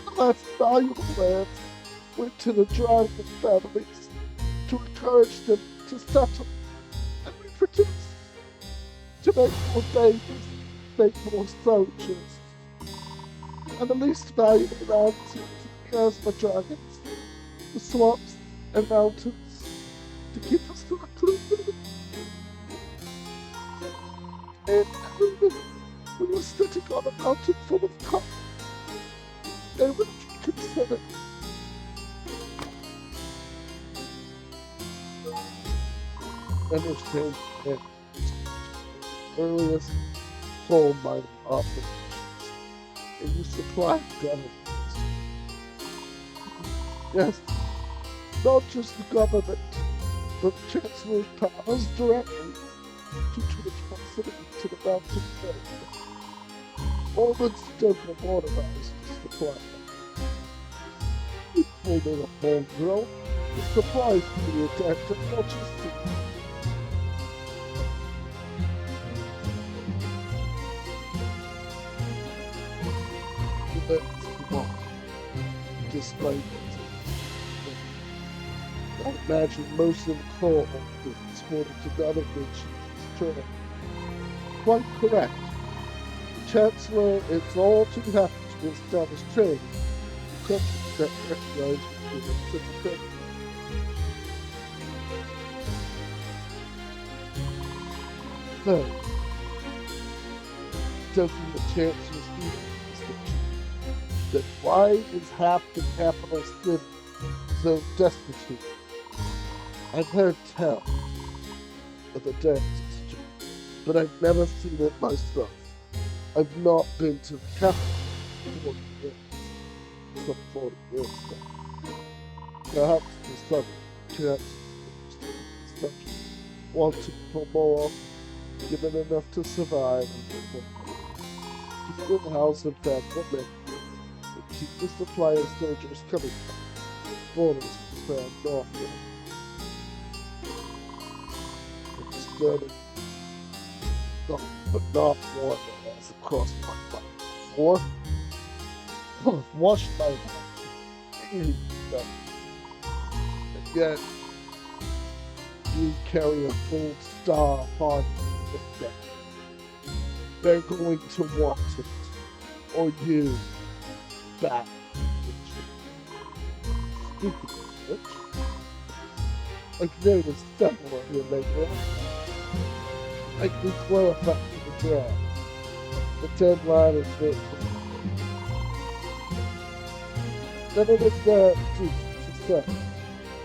The last valuable lands went to the dragon families to encourage them to settle and reproduce, to make more babies, make more soldiers. And the least valuable lands went to the miasma dragons, the swamps and mountains, to keep us secluded. And we were sitting on a mountain full of cotton. They would consider. Understand that earliest coal mining operations, and you supply governments. Yes, not just the government, but the Chancellor's powers directly due to its proximity to the mountain range. Ormond Stoker modernized the supply. Holding a bone drill, the supplies can be adapted not just to the small display. I imagine most of the coal is exported to other nations. Trade. Quite correct. The Chancellor is all too happy to establish trade with countries that recognize the reciprocity. Third, stoking the Chancellor's ego is the truth. That why is half the capital city so destitute? I've heard tell of the dance institute, but I've never seen it myself. I've not been to the capital for 40 years, some 40 years now. Perhaps the southern chancellors wanting for more, given enough to survive and keep the house and family men, and keep the supply of soldiers coming from borders expand northward. Disturbing, but not one that has crossed my mind before. I've watched my life, and yet you carry a gold star upon you with them. They're going to want it, or you, back. Speaking of which, I've noticed several of you lately. I can clarify to the draft. The deadline is this. None of this to say.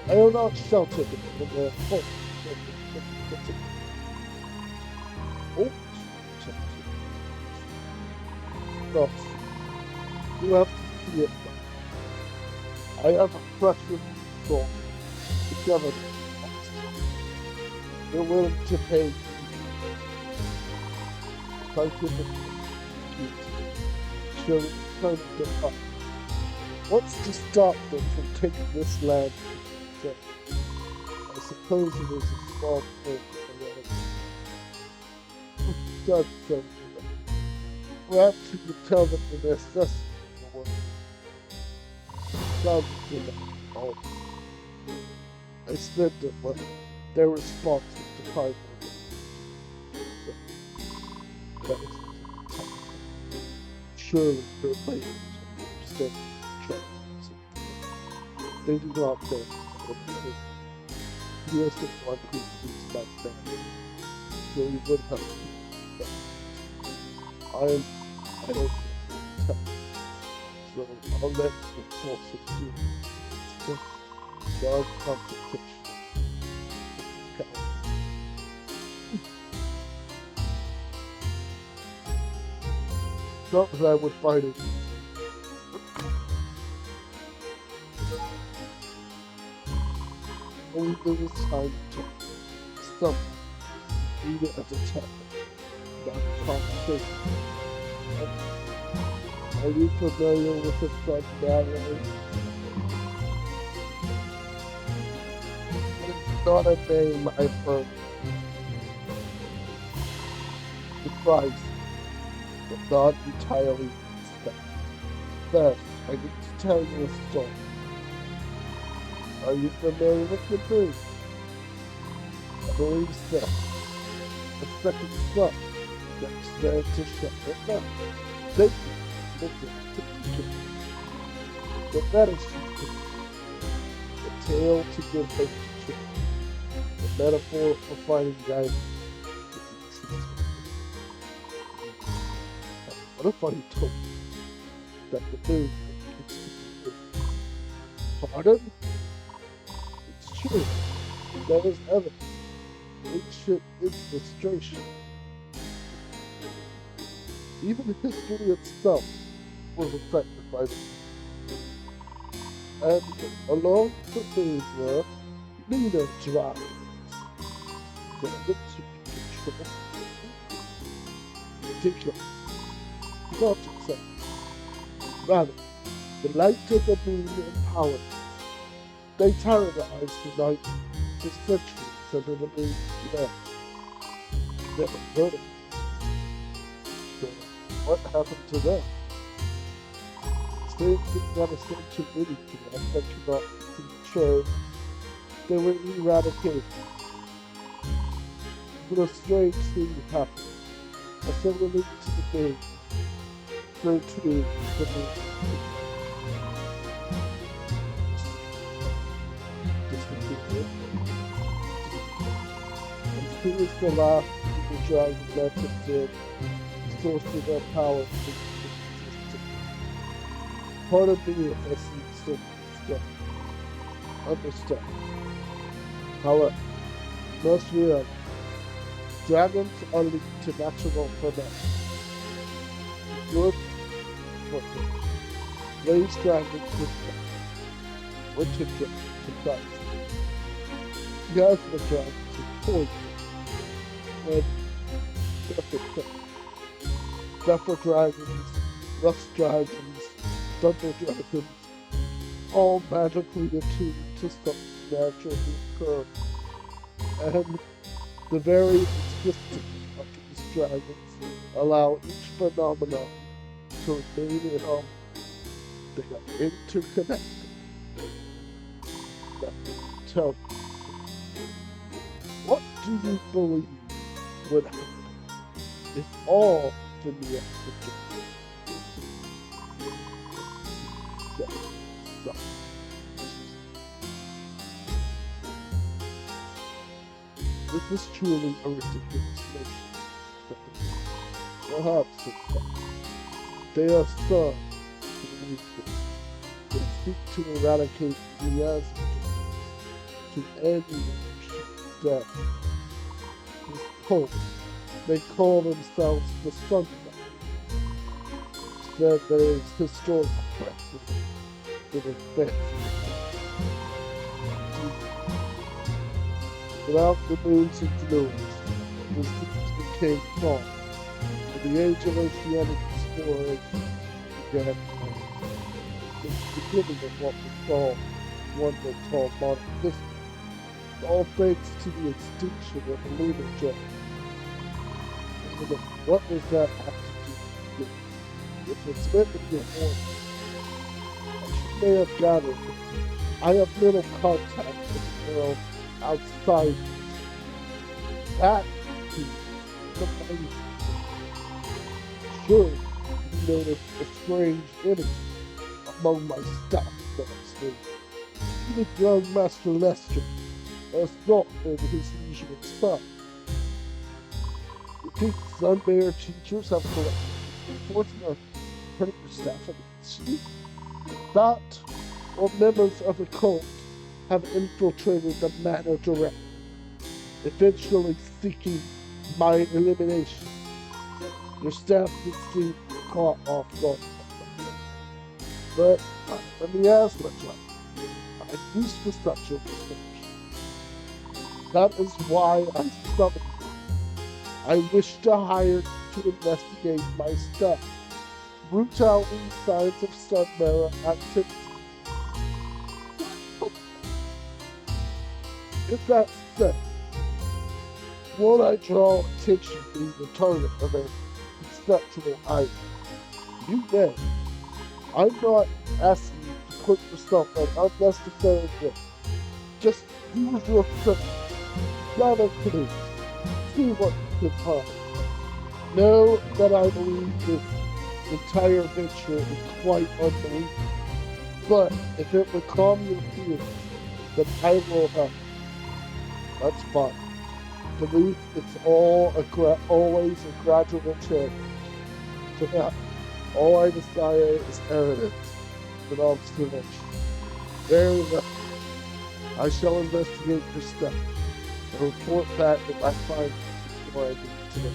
I am not sheltered in the home. Oh, thus, you have to see it. I have a precious soul. The government. They're willing to pay scientific show turn them up. What's to stop them from taking this land? I suppose it is a small thing for does so. Perhaps you could tell them the necessity of the work. Sounds good. Oh. I spent it, but their response is to find that is surely their players understand the they do not know what it is. He has to want to be like that. So he would have to I don't tell. So I'll let the force of you. It's just dog competition. Not that I would find it easy. Only there was time to stop, read it at a time, not a conversation. Are you familiar with the Sun Valley? It's not a name I've heard. The price, but not entirely respect. First, I need to tell you a story. Are you familiar with the bird? I believe so. The second son, next man to shut it up. Thank you. Listen to the the medicine, the tale to give hope to children, the metaphor for finding guidance. What if I told you that the moon keeps the pardon? It's true. There is evidence. Ancient illustration. Even history itself was affected by this. And along the river, Nina dragons, dragons who can control ridiculous, not itself. Rather, the light of the moon empowers. They terrorize the night for centuries under the moon's glare. Never heard of it. So, what happened to them? Strange that essential unity that cannot control. They were eradicated. But a strange thing happened. A similar link to the game. So too, the moon. Discontinued. As soon as the last of the dragon left observed, the source of their power was existed. Part of me, if I see still stuff, understand. However, most real, dragons are linked to natural phenomena. Good for them. Raise dragons with them. Winter dragons to Christ. Plasma dragons with poison. And Zephyr Zephyr dragons, rust dragons, thunder dragons, all magically attuned to something naturally occur. And the very existence of these dragons allow each phenomenon to remain in harmony. They are interconnected. That will tell you. What do you believe would happen if all the Neanderthals This is truly a ridiculous notion. Perhaps it's not. They are sons to the weakness. They seek to eradicate miasmas, to end death. This cult, they call themselves the Sun God. Instead, there is historical precedent that advance. Without the moon's influence, the seas became calm, and the age of oceanic exploration began. It's the beginning of what we call, one would call modern history, all thanks to the extinction of the lunar jet. What does that have to do with it? If it's meant to be a warning, as you may have gathered, I have little contact with the world outside that piece the mind. Sure, you noticed a strange image among my staff downstairs. Even young Master Lester has not been his usual stuff. You think Sunbear teachers have collected reports of predator staff against you? That, or members of the cult have infiltrated the Manor Direct, eventually seeking my elimination. Your staff would seem caught off guard. But let me ask myself, I'm used to such a description. That is why I summoned you. I wish to hire to investigate my staff. Root out any signs of Sunbearer activity. If that's said, won't I draw attention to the target of a conceptual item? You may. I'm not asking you to put yourself at unnecessary risk. Just use your sense. Rather please. See what you can find. Know that I believe this entire venture is quite unbelievable. But if it would calm your fears, then I will help. That's fine. Believe it's always a gradual change. For now, all I desire is evidence and observation. Very well. I shall investigate your stuff and report back if I find before I do today.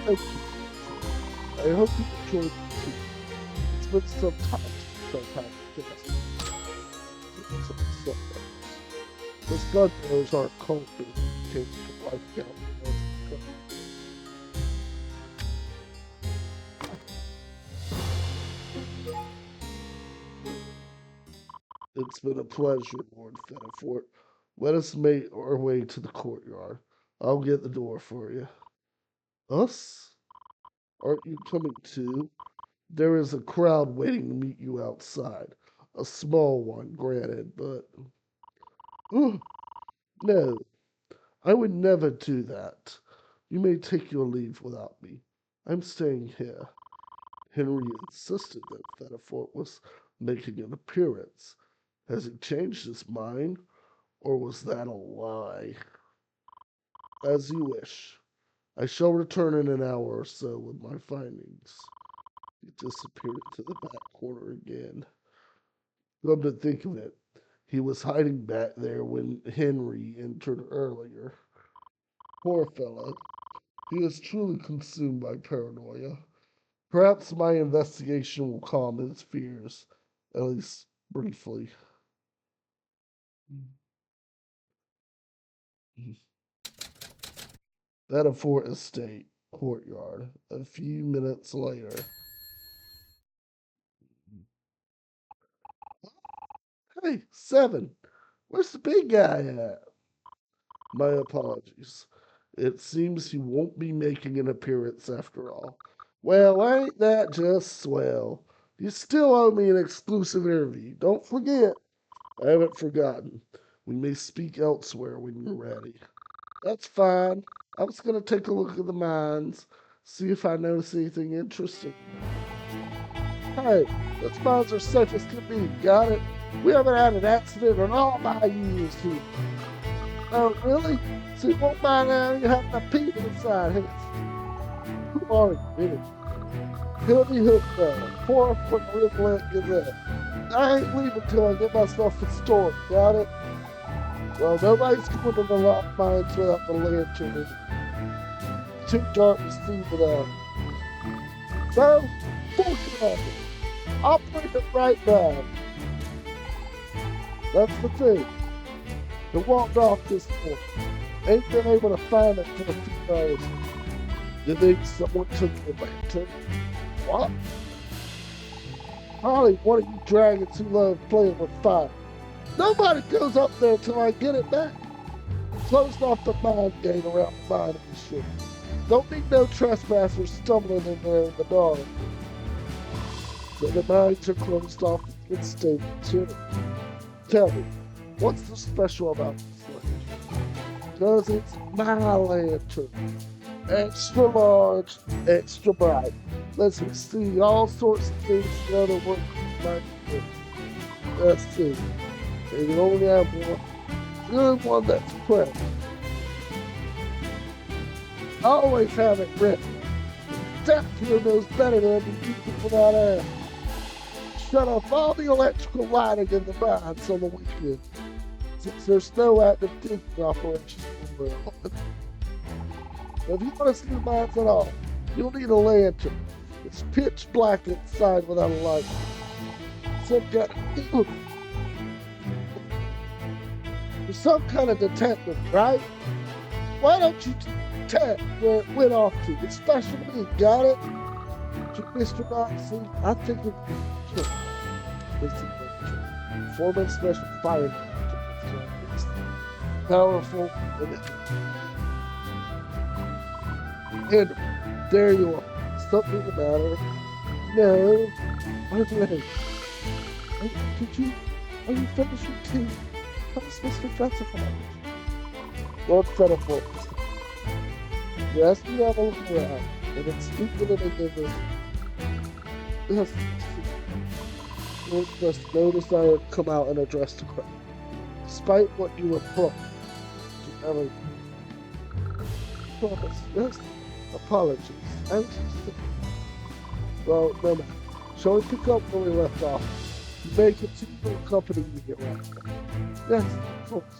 Thank you. I hope you enjoyed the tea. It's been some time. broadcast. This gun knows our cult came to wipe out. It's been a pleasure, Lord Fetterfort. Let us make our way to the courtyard. I'll get the door for you. Us? Aren't you coming too? There is a crowd waiting to meet you outside. A small one, granted, but... no, I would never do that. You may take your leave without me. I'm staying here. Henry insisted that Fetterfort was making an appearance. Has he changed his mind, or was that a lie? As you wish. I shall return in an hour or so with my findings. He disappeared into the back corner again. Come to think of it, he was hiding back there when Henry entered earlier. Poor fellow. He is truly consumed by paranoia. Perhaps my investigation will calm his fears, at least briefly. Fort Estate courtyard. A few minutes later. Hey, Seven, where's the big guy at? My apologies. It seems he won't be making an appearance after all. Well, ain't that just swell? You still owe me an exclusive interview. Don't forget. I haven't forgotten. We may speak elsewhere when you're ready. That's fine. I was going to take a look at the mines, see if I notice anything interesting. Hey, those mines are safe as can be. Got it? We haven't had an accident in all my years here. Oh, really? So you won't mind you having a peep inside here? Who are you, really? Hildy Hookfella, 4-foot Rivulet Gazette. I ain't leaving till I get myself restored, got it? Well, nobody's coming to the lock mines without the lantern. It's too dark to see without. So, fortunately, I'll bring it right back. That's the thing. They walked off this morning. Ain't been able to find it for a few hours. You think someone took the lantern? What? Holly, what are you dragons who love playing with fire? Nobody goes up there till I get it back. Closed off the mine gate around the mine of the ship. Don't need no trespassers stumbling in there in the dark. So the mines are closed off in state too. Tell me, what's so special about this lantern? Because it's my lantern. Extra large, extra bright. Lets me see all sorts of things the other workers might do. Let's see. And you only have one. Good one that's present. I always have it ready. Stepfield knows better than to keep it without air. Shut off all the electrical lighting in the mines on the weekend, since there's no active digging operations going on. If you want to see the mines at all, you'll need a lantern. It's pitch black inside without a light. Some kind of... You're some kind of detective, right? Why don't you detect where it went off to? It's special to me, got it? To Mr. Moxley, I think it would be Foreman Special Fire. Powerful and there you are. Something the matter? No. I'm late. Are you finished your tea? How's Mr. Justified? Lord Fetterfort. Yes, we have a look around, and it's stupid that they did this. Yes. Lord just noticed I had come out and addressed the crowd. Despite what you were promised to ever promise, yes? Apologies. Anxious. Well, no matter. Shall we pick up where we left off? You may continue to accompany me around. Yes, of course.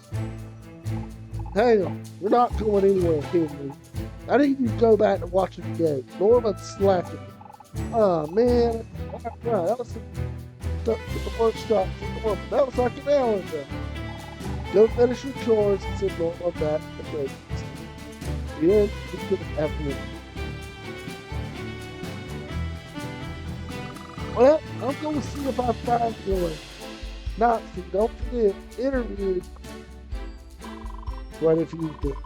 Hang on. We're not going anywhere, Henry. I need you to go back and watch the game. Norman's slacking. Oh, man. All right, Ellison. stuff to the workshop for the woman. That was like an hour ago. Go finish your chores and sit on my back in the bed. Yeah, you could have me. Well, I'm going to see if I find your Nazi. Don't forget, interview. Right if you do.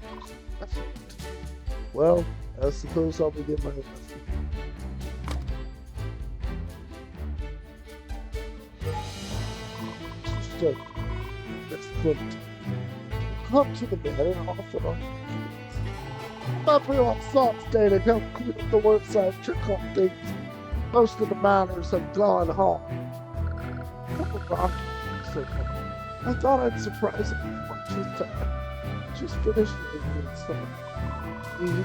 Well, I suppose I'll begin my investigation. So, let's put come to the matter and offer on. My real thoughts data help clear up the worksite trick on things. Most of the miners have gone home. Come on, Rocky, said Helen. I thought I'd surprise him before just time. Just finished with something. Did you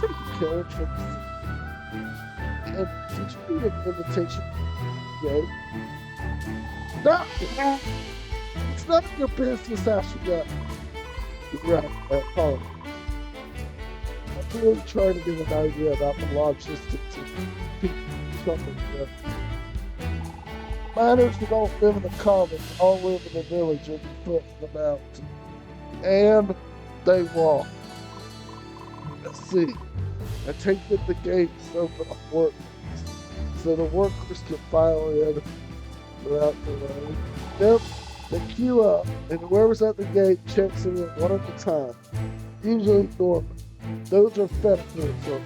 take a carriage from the city? And did you need an invitation? Yeah. No! It's none of your business how she got. You're right, Paul. I'm really trying to get an idea about the logistics of something. Miners who don't live in the commons all live in the village at the foot of the mountain. And they walk. Let's see. I take it the gates open up work so the workers can file in without delay. Yep, they queue up, and whoever's at the gate checks in one at a time. Usually Norman. Those are festivals.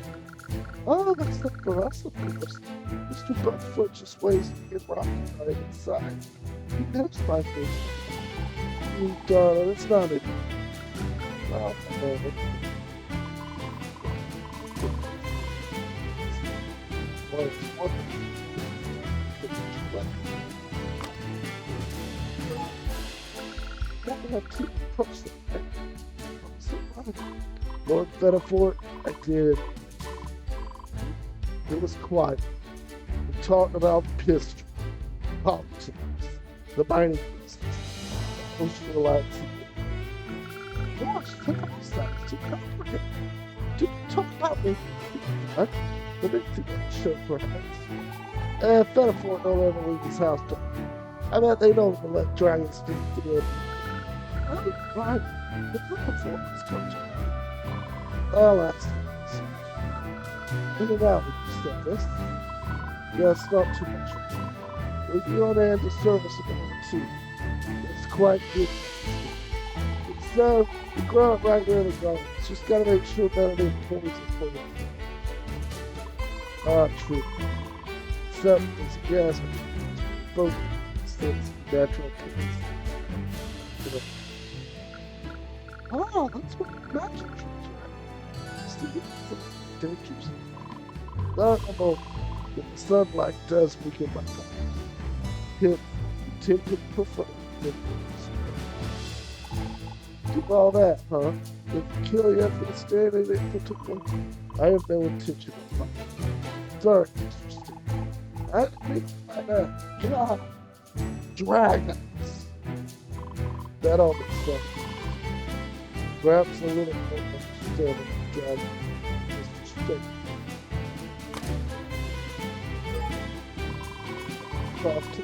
Oh, that's not for us, of course. Mr. Buttfoot just waits to get Rocky right inside. He knows my business. You darling, it's not it. Oh, man. Well, it's wonderful. I have two person. Lord Fetterfort, I did. It was quiet. We talked about history, politics, the mining business, ocean lights. Gosh, think about that. Too complicated. Did you talk about me? Huh? The big thing on the show, perhaps. Fetterfort don't ever leave his house. I bet they don't even let dragons speak to them. Oh, right. The Fetterfort is coming. Oh, that's nice. In and out, you said this. Yes, not too much. We'll be on hand to service about too. It's quite good. It's we grow it right where the garden. Just gotta make sure none of the employees are for it. Ah, true. Except as gas, both states natural things. Oh, that's what magic trees are. Dangerous. Not a moment. If the sunlight does weaken my powers. Him, tempted prefer. Do all that, huh? If kill you after standing in particular, I have no intention of fighting. Sorry, Mr. Steve. I think I God, dragons. That all makes sense. Perhaps a little more understanding. Mr. Stick. Crafty.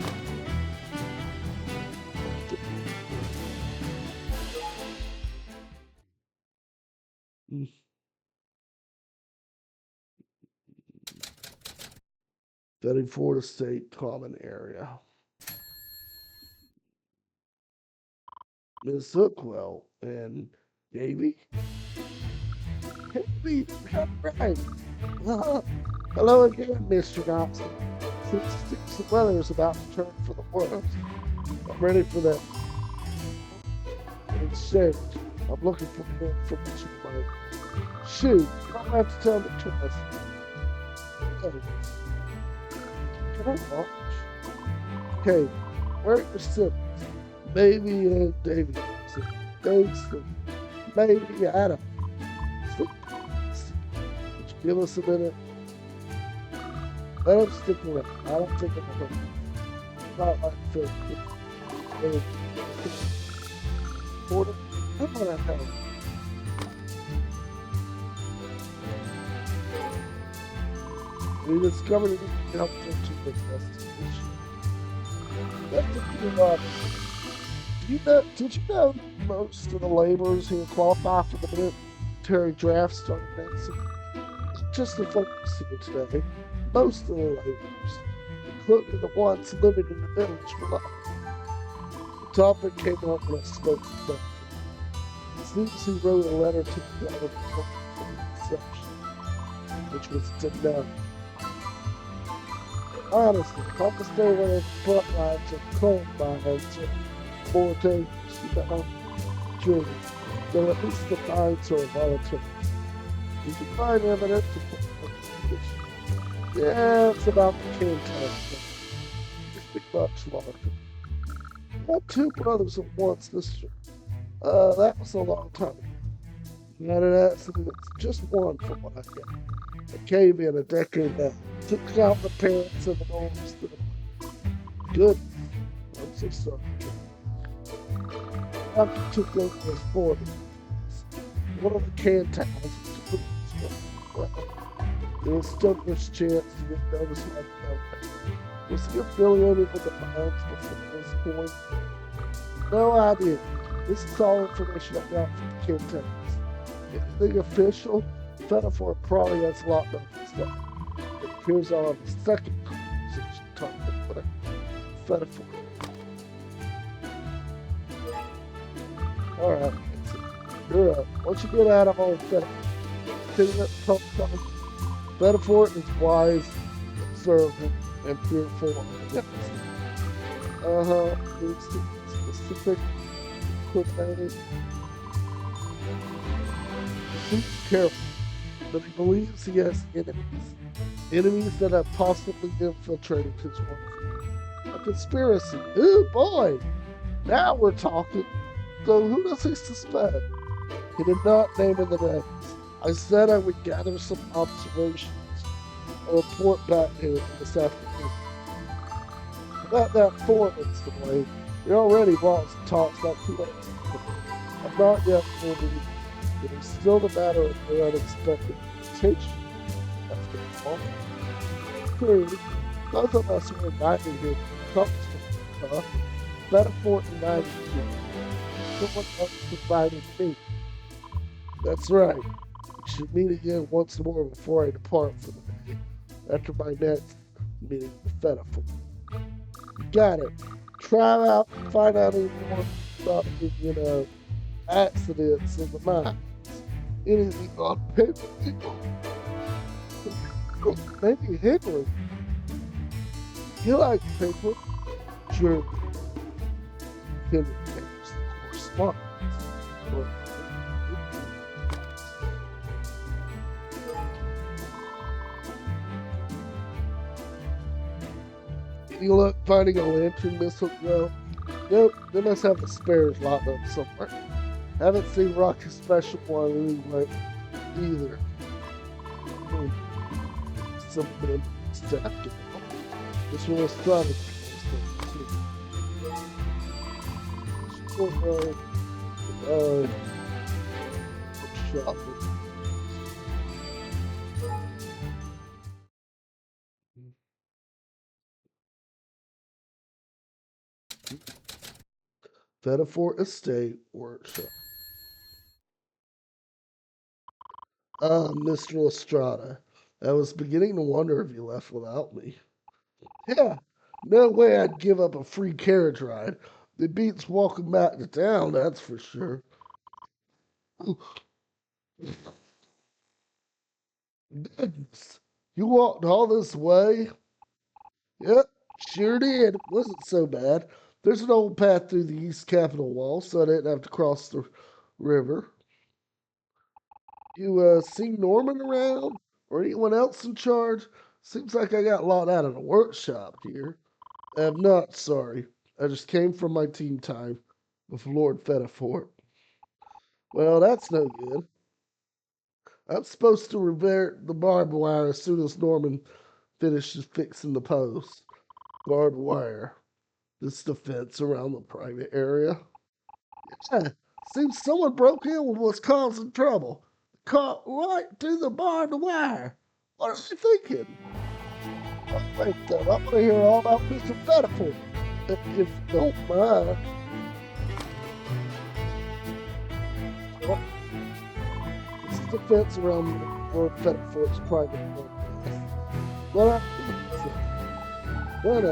Ford Estate Common Area. Miss Hookwell and Davy. Hey, right. Hello again, Mr. Dobson. Since the weather is about to turn for the worst, I'm ready for that. Instead, I'm looking for more information about it. Shoot, you don't have to tell me twice. Can I watch? Okay, where are your siblings? Baby and Davy. Dave's sleep. Baby Adam. Sleep. Would you give us a minute? Let him stick around. I don't think I'm going to not like Phil. Porter, how about that help? We discovered it helpful to the investigation. That's a good did you know most of the laborers who qualify for the military draft started dancing? Just the folks here today. Most of the laborers, including the ones living in the village below. The topic came up when I spoke to them. It seems he wrote a letter to the governor for the reception, which was denied. Honestly, if I'm to stay one of the front lines of coal mines or more dangerous, jury, then at least the mines are voluntary. You can find evidence of this. Yeah, it's about the campaign. It's big much larger. I had two brothers at once this year. That was a long time ago. I had an accident, just one from what I get. A cave in a decade now. Took out the parents and the moms. Good. I'm so sorry. After took over his 40s. One of the can towns took well, there was still this chance to get noticed like that. Was he affiliated with the mines before this point? No idea. This is all information I got from the can towns. Anything official? Fetterford probably has a lot of stuff. It appears I'll have a second conversation talking about it. Fetterford. Alright, you're up. Once you get out of all Fetterford, Fetterford is wise, observant, and fearful. Yes. Specific, coordinated. Be careful. But he believes he has enemies. Enemies that have possibly infiltrated his work. A conspiracy. Ooh, boy! Now we're talking. So who does he suspect? He did not name in the names. I said I would gather some observations and report back to him this afternoon. About that Ford instantly, we already lost talks like 2 days ago. I'm not yet fully. It is still the matter of the unexpected invitation. After all, true, both of us were invited here to talk to him. Fetterford invited you. Someone else invited me. That's right. We should meet again once more before I depart for the day. After my next meeting with Fetterford. You got it. Try out and find out any more about, accidents in the mine. Anything on paper. Maybe Hickory. You like paper? Sure. Hickory papers, of course, smart. Any luck finding a lantern missile? No. Nope, they must have the spares locked up somewhere. Haven't seen Rocky's special one anyway either. Something stacked. This one was started. Shopping. Fetterford Estate Workshop. Mr. Lestrada. I was beginning to wonder if you left without me. Yeah, no way I'd give up a free carriage ride. It beats walking back to town, that's for sure. Goodness, you walked all this way? Yep, sure did. It wasn't so bad. There's an old path through the East Capitol Wall, so I didn't have to cross the river. You see Norman around? Or anyone else in charge? Seems like I got locked out of the workshop here. I'm not sorry. I just came from my team time with Lord Fetterford. Well, that's no good. I'm supposed to revert the barbed wire as soon as Norman finishes fixing the post. Barbed wire. This is the fence around the private area. Yeah, seems someone broke in and was causing trouble. Caught right through the barbed wire. What are you thinking? I think that I'm going to hear all about Mr. Fetterford. if you don't mind. Well, this is the fence around Lord Fetterfort's private property. What I but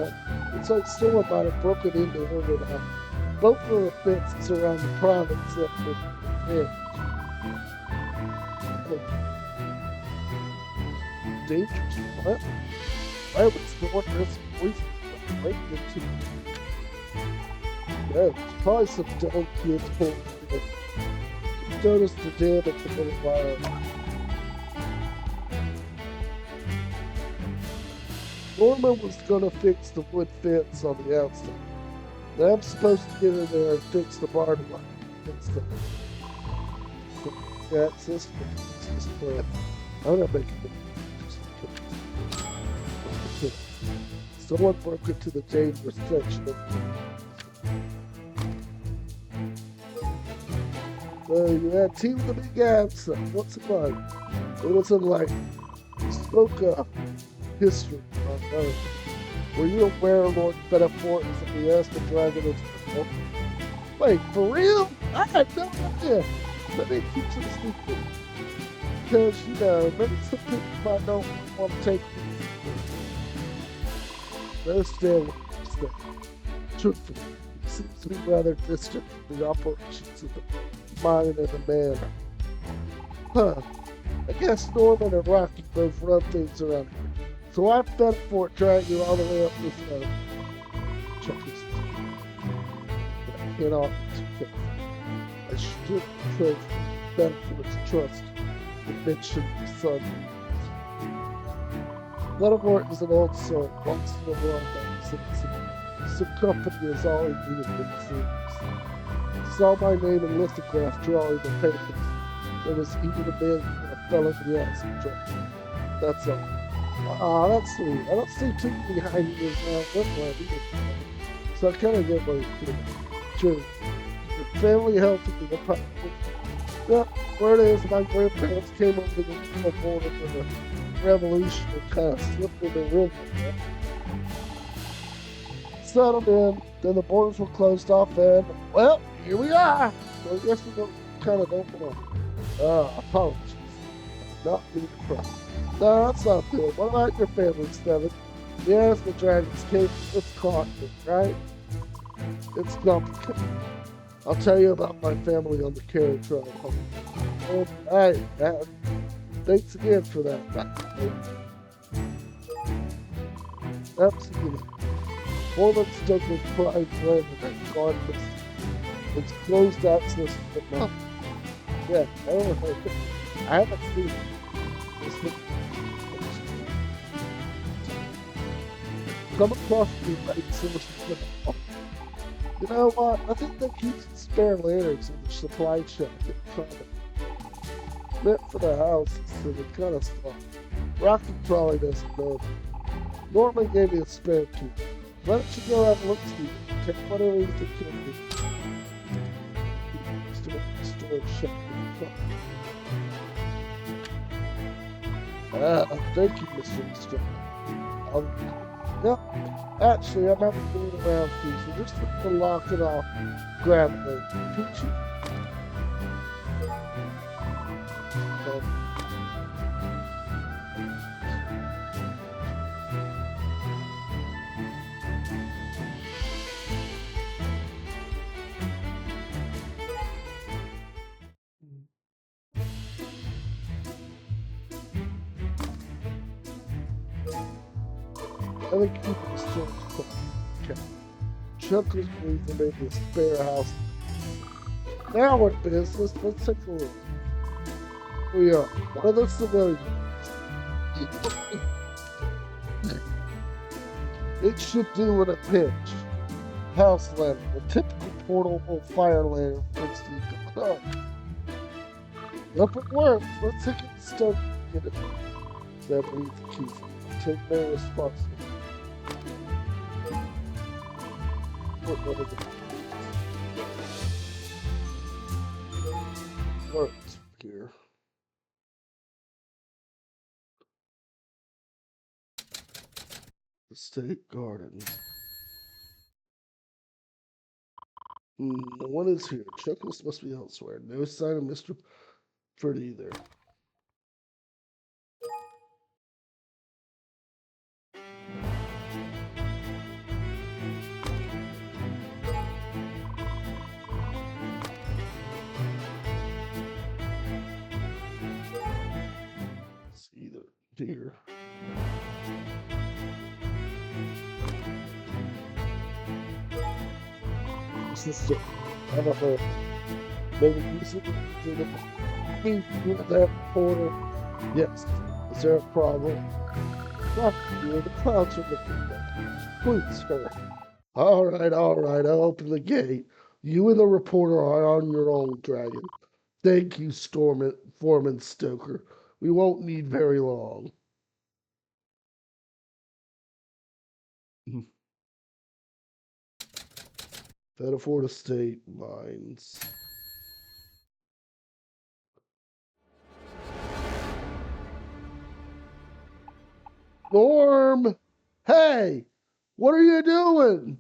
it's like someone might have broken into her and both of the fences around the private sector. Yeah. Dangerous. What? I would snort this voice right into yeah, it's probably some dumb kids pulling it. Notice the damage a little while. Norman was gonna fix the wood fence on the outside. Now I'm supposed to get in there and fix the barn line. Fix the access to this plant. I'm gonna make it. Someone broke into the dangerous section of yeah, team with the big answer. What's it like? It wasn't like spoke of history on Earth. Were you aware Lord Fetterfort is the Esper Dragon is the Wait, for real? I had no idea. Let me keep some secret. Because, you know, maybe some people might not want to take these. There's still truthfully, he seems to be rather distant from the operations of the mine and the manor. Huh. I guess Norman and Rocky both run things around here. So I bet for it drag you all the way up this road. Check this out. But I cannot check. I should trust bet for its trust to mention the sun. Lettermore is an old soul, once in a while some company is all he needed, it seems. Saw my name and lithograph drawing the papers. There was even a man and a fellow in the Esper. That's all. Ah, that's sweet. I don't see too many behind you now. That's why either. So I kind of get what he's doing. True. Your family healthy in the public. Yep, where it is, my grandparents came over the regional border for the revolution and kind of slipped in the river. Settled in, then the borders were closed off, and, well, here we are. So I guess we kind of don't know. Apologies. Not being proud. No, that's not good. What about your family, Steven? Yes, the Dragon's Cave. It's caught, right? It's complicated. I'll tell you about my family on the carriage ride home. And, hey, thanks again for that. Absolutely. Foreman stuck with pride land and regardless. It's closed access for the month. Yeah, I haven't seen it. Come across the right sources. You know what? I think they keep some spare lanterns in the supply shack at Comet. Meant for the houses, so they kind of stuff. Rocky probably doesn't know. Norman gave me a spare two. Why don't you go out and look, Steve? Take whatever you think you can do. Storage shack at thank you, Mr. Instructor. Yep. Actually, I'm having to move around too, so just to lock it off, grab it. Peachy. I think keep the storage quick. Okay. Chuckles believes there may be a spare house. Now we're in business. Let's take a look. We are one of the civilians. It should do in a pinch. House lantern, a typical portable fire lantern fixed in the club. If it works, let's take it to start and get it. That means the key. Take no responsibility. Put one of the works here. The state garden. No one is here. Chuckles must be elsewhere. No sign of Mr. Ford either. It's either here. This is I don't know. Maybe you should do the me you that reporter. Yes. Is there a problem? Fuck you, the clouds are looking at. Please, sir. All right, I'll open the gate. You and the reporter are on your own, Dragon. Thank you, Foreman Stoker. We won't need very long. Bedford Estate Mines. Norm! Hey! What are you doing?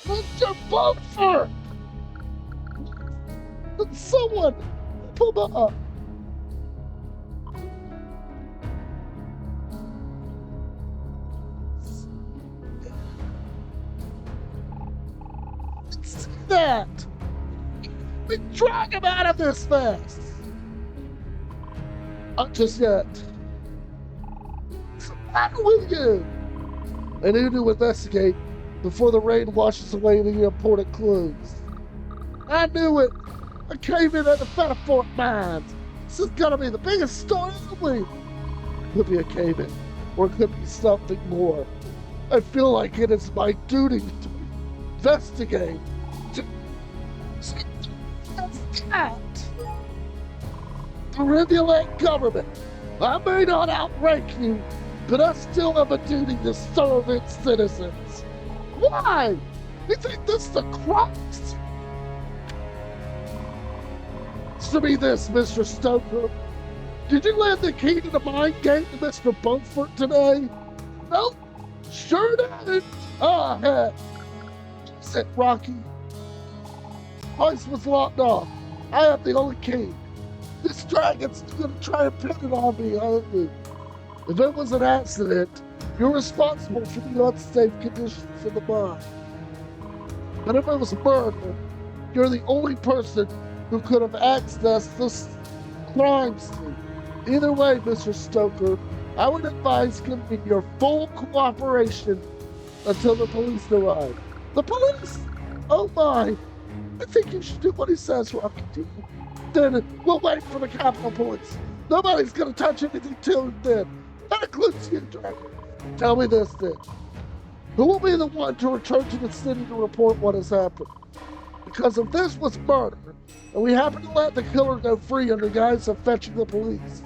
Mr. Bumper! Someone pull up. See that? We drag him out of this mess. Not just yet. What's the matter with you? I need to investigate before the rain washes away any important clues. I knew it. I came in at the Bedford Mines. This is gonna be the biggest story of the week. Could be a cave-in, or it could be something more. I feel like it is my duty to investigate. That's that. The Rivulet government. I may not outrank you, but I still have a duty to serve its citizens. Why? You think this is a cross? To me this, Mr. Stoker. Did you land the key to the mine gate to Mr. Beaufort today? Nope. Sure did. Ah, heck. Sit, Rocky. Hoist was locked off. I have the only key. This dragon's gonna try and pin it on me, aren't you? If it was an accident, you're responsible for the unsafe conditions of the mine. But if it was murder, you're the only person who could have accessed this crime scene. Either way, Mr. Stoker, I would advise giving your full cooperation until the police arrive. The police? Oh my! I think you should do what he says, Rocky D. Then we'll wait for the Capitol Police. Nobody's gonna touch anything till then. That includes you, Dragon. Tell me this then. Who will be the one to return to the city to report what has happened? Because if this was murder, and we happen to let the killer go free under guise of fetching the police,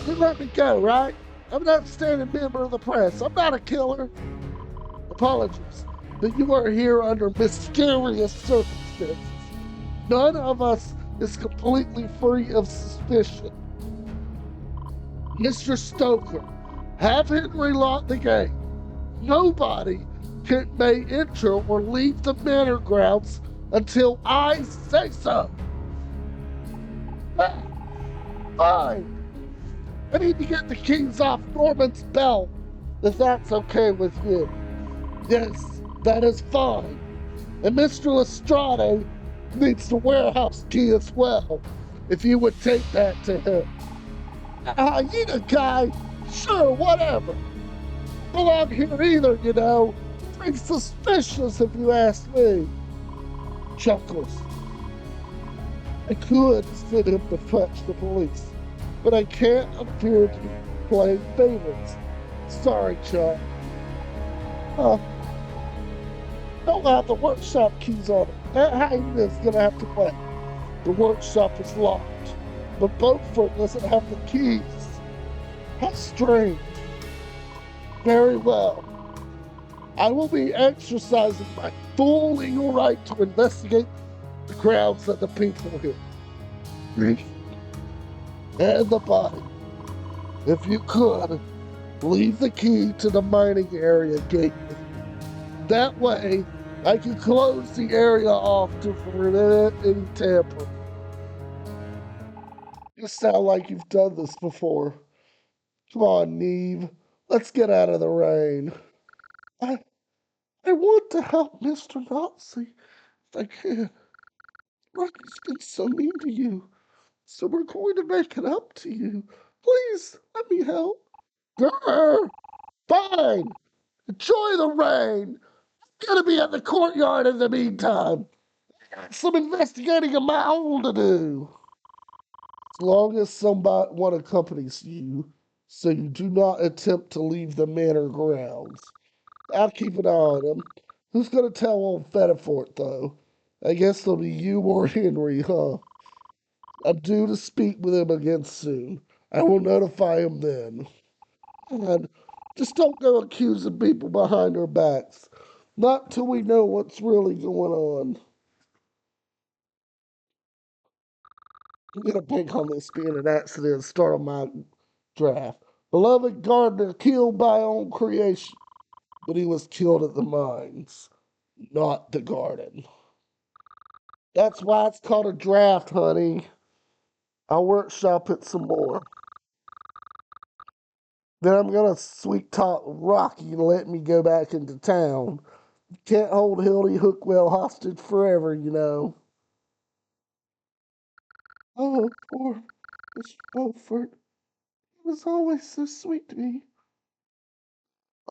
you let me go, right? I'm an outstanding member of the press. I'm not a killer. Apologies, but you are here under mysterious circumstances. None of us is completely free of suspicion. Mr. Stoker, have Henry lock the gate. Nobody may enter or leave the manor grounds until I say so. Fine. I need to get the keys off Norman's belt, if that's okay with you. Yes, that is fine. And Mr. Lestrade needs the warehouse key as well, if you would take that to him. You the guy? Sure, whatever. Belong here either, you know. Pretty suspicious if you ask me. Chuckles. I could send him to fetch the police, but I can't appear to be playing favorites. Sorry, Chuck. Don't have the workshop keys on it. That hyena's gonna have to wait. The workshop is locked, but Beaufort doesn't have the keys. How strange. Very well. I will be exercising my full legal right to investigate the grounds and the people here. And the body. If you could, leave the key to the mining area gate with me. That way, I can close the area off to prevent any tampering. You sound like you've done this before. Come on, Neve. Let's get out of the rain. I I want to help Mr. Nazi if I can. Rocky's been so mean to you, so we're going to make it up to you. Please, let me help. Grr! Fine! Enjoy the rain! Gonna be at the courtyard in the meantime. Got some investigating of my own to do. As long as somebody one accompanies you, so you do not attempt to leave the manor grounds. I'll keep an eye on him. Who's gonna tell old Fettifort, though? I guess it'll be you or Henry, huh? I'm due to speak with him again soon. I will notify him then. And just don't go accusing people behind their backs. Not till we know what's really going on. I'm gonna bank on this being an accident and start on my draft. Beloved gardener killed by own creation, but he was killed at the mines, not the garden. That's why it's called a draft, honey. I'll workshop it some more. Then I'm gonna sweet talk Rocky and let me go back into town. Can't hold Hildy Hookwell hostage forever, you know. Oh, poor Mr. Beaufort. He was always so sweet to me.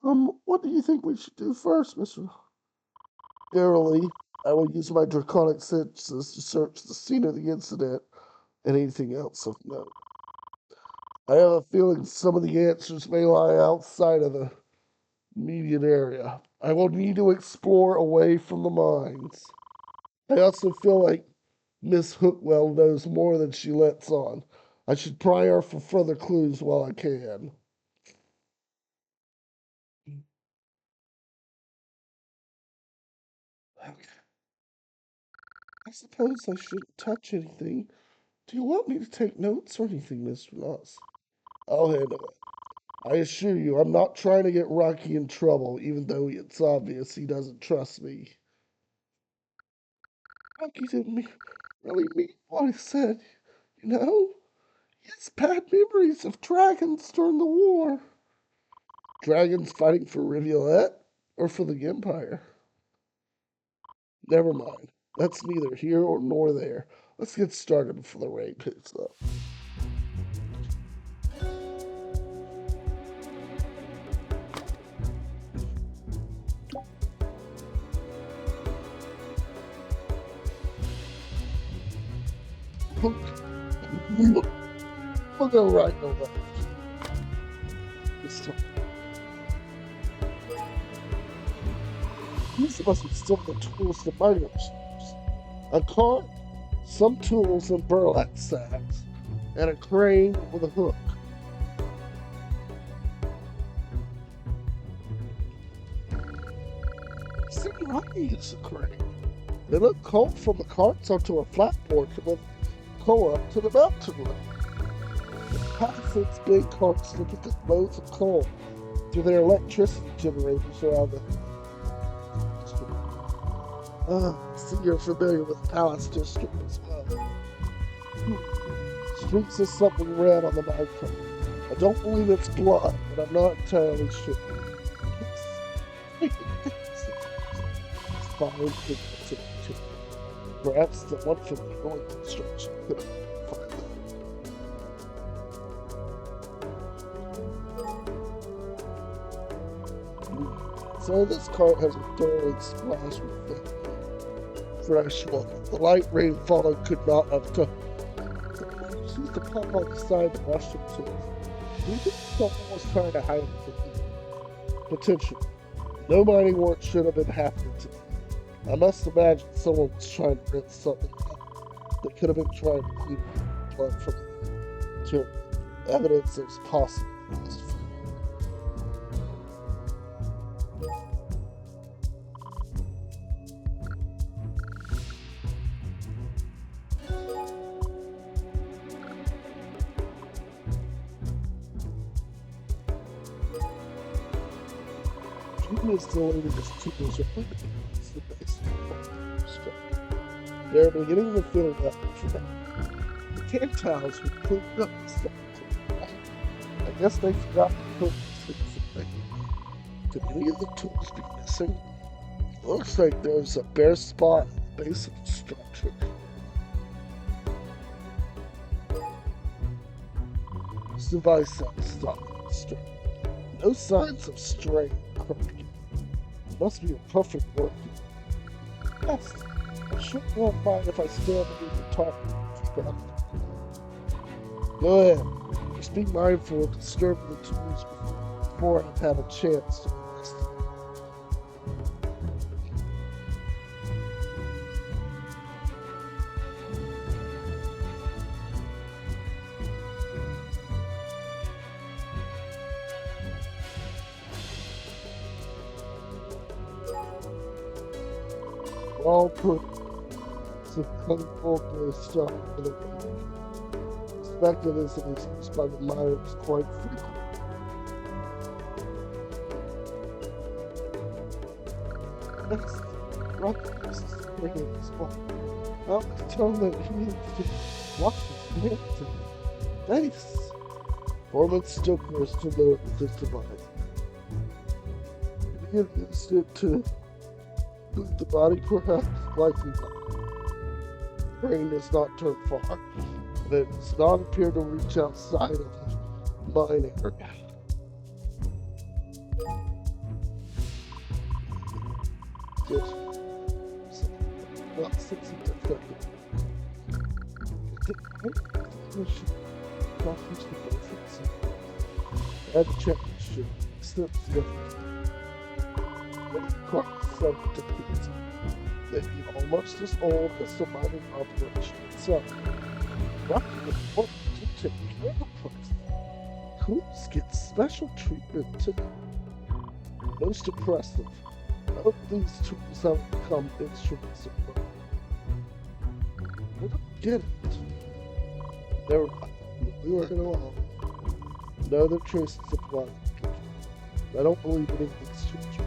What do you think we should do first, Mr. Verily, I will use my draconic senses to search the scene of the incident and anything else of note. I have a feeling some of the answers may lie outside of the immediate area. I will need to explore away from the mines. I also feel like Miss Hookwell knows more than she lets on. I should pry her for further clues while I can. I suppose I shouldn't touch anything. Do you want me to take notes or anything, Mr. Ross? I'll handle it. I assure you, I'm not trying to get Rocky in trouble, even though it's obvious he doesn't trust me. Rocky didn't really mean what he said, you know? He has bad memories of dragons during the war. Dragons fighting for Rivulet or for the Empire? Never mind. That's neither here nor there. Let's get started before the rain picks up. We'll go right or left. This time. These must be some of the tools the miners use. A cart, some tools and burlap sacks, and a crane with a hook. See, I use a crane. They look coal from the carts onto a flat porch and then coal up to the mountain road. The path its big carts to get loads of coal through their electricity generators around the see you're familiar with the Palace District as well. Streets is something red on the microphone. I don't believe it's blood, but I'm not entirely sure. It's fine, perhaps the one from the North construction could have find that. So this cart has a thoroughly splashed with fresh water. The light rain falling could not have done. Seems to pop on the side of Washington tools. Do you think someone was trying to hide it from me? Potentially. No mining work should have been happening today. I must imagine someone was trying to rinse something out. They could have been trying to clean blood from it. To evidence it was possible. Genius deleted his tools are against the base of the structure. They're beginning to feel that trap. The Cantiles were cleaned up the structure. I guess they forgot to put things away. Could any of the tools be missing? Looks like there's a bare spot at the base of the structure. This device sounds stopped. No signs of strain cracking. It must be a perfect working. Yes, I sure won't mind if I stand under the target. Go ahead. Just be mindful of disturbing the tools before I've had a chance to rest. All put some colorful stuff in the mechanism is used by the miners quite frequently. Next, Rocky is bringing his phone. I'll tell him that he needs to watch his hands and face. Foreman Stoker is familiar with this device. He had used it to move the body, perhaps, likely not. The brain does not turn far, and it does not appear to reach outside of the mine area. Just not sensitive effective. Add check should extend significantly. Quite subject that be almost as old as the mining operation itself. Rocky is important to take care of the place. Cools get special treatment too. Most impressive. None of these tools have become instruments of weapon. I don't get it. Never mind. We were going along. No other traces of blood. I don't believe anything's changed.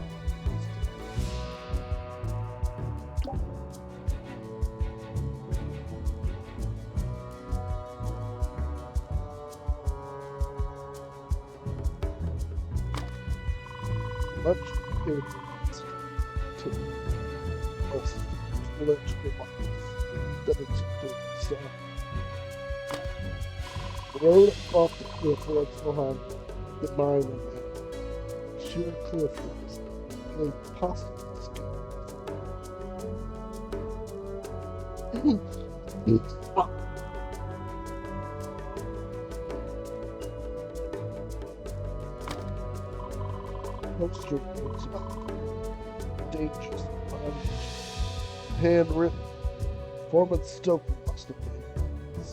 Much cables to most electrical lines that it's doing so. The road off the cliff runs behind the mine and the sheer cliff is nearly impossible to escape. Poster boards about dangerous bondage. Handwritten. Foreman Stoker must have made this.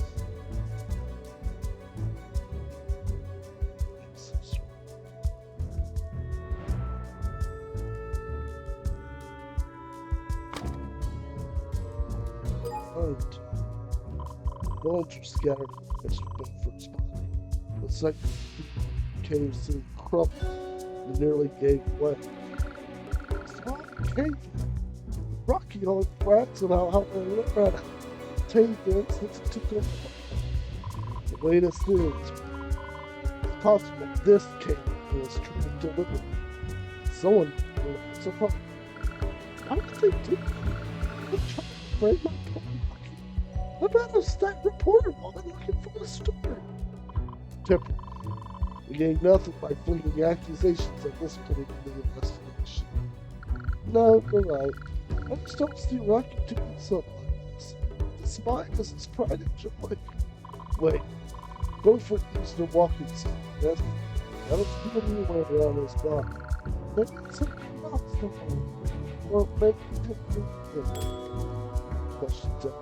Bones are scattered in Mr. Bedford's body. Looks like the cave soon crumbled and nearly gave way. Small cave. Rocky only brags about how they look at it. Tame them since it took over. The latest is it's possible this cave was trying to deliver. Someone will survive. How did they do it? They tried to break my poor Rocky. I'd rather stack reporter while I'm looking for the story. Temper. We gain nothing by fleeting accusations at this point in the investigation. No, you're right. I just don't see Rocky doing something like this. The spy is his pride and joy. Wait, Beaufort used a walking stick, yes? That was giving me away around his body. Maybe it's something else somewhere. Or maybe it didn't do anything. Questions up.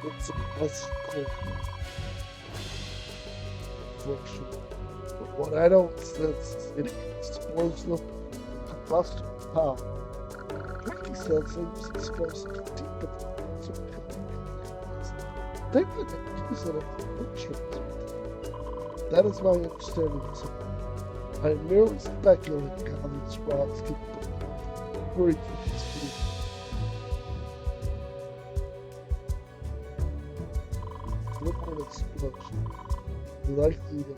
It's a bicycle friction, but what I don't sense is any explosive combustible power. Ricky says they use explosives deep in the so they would use it as insurance. That is my understanding of it. I am merely speculating how these rocks can breathe from this food. Liquid explosion, likely to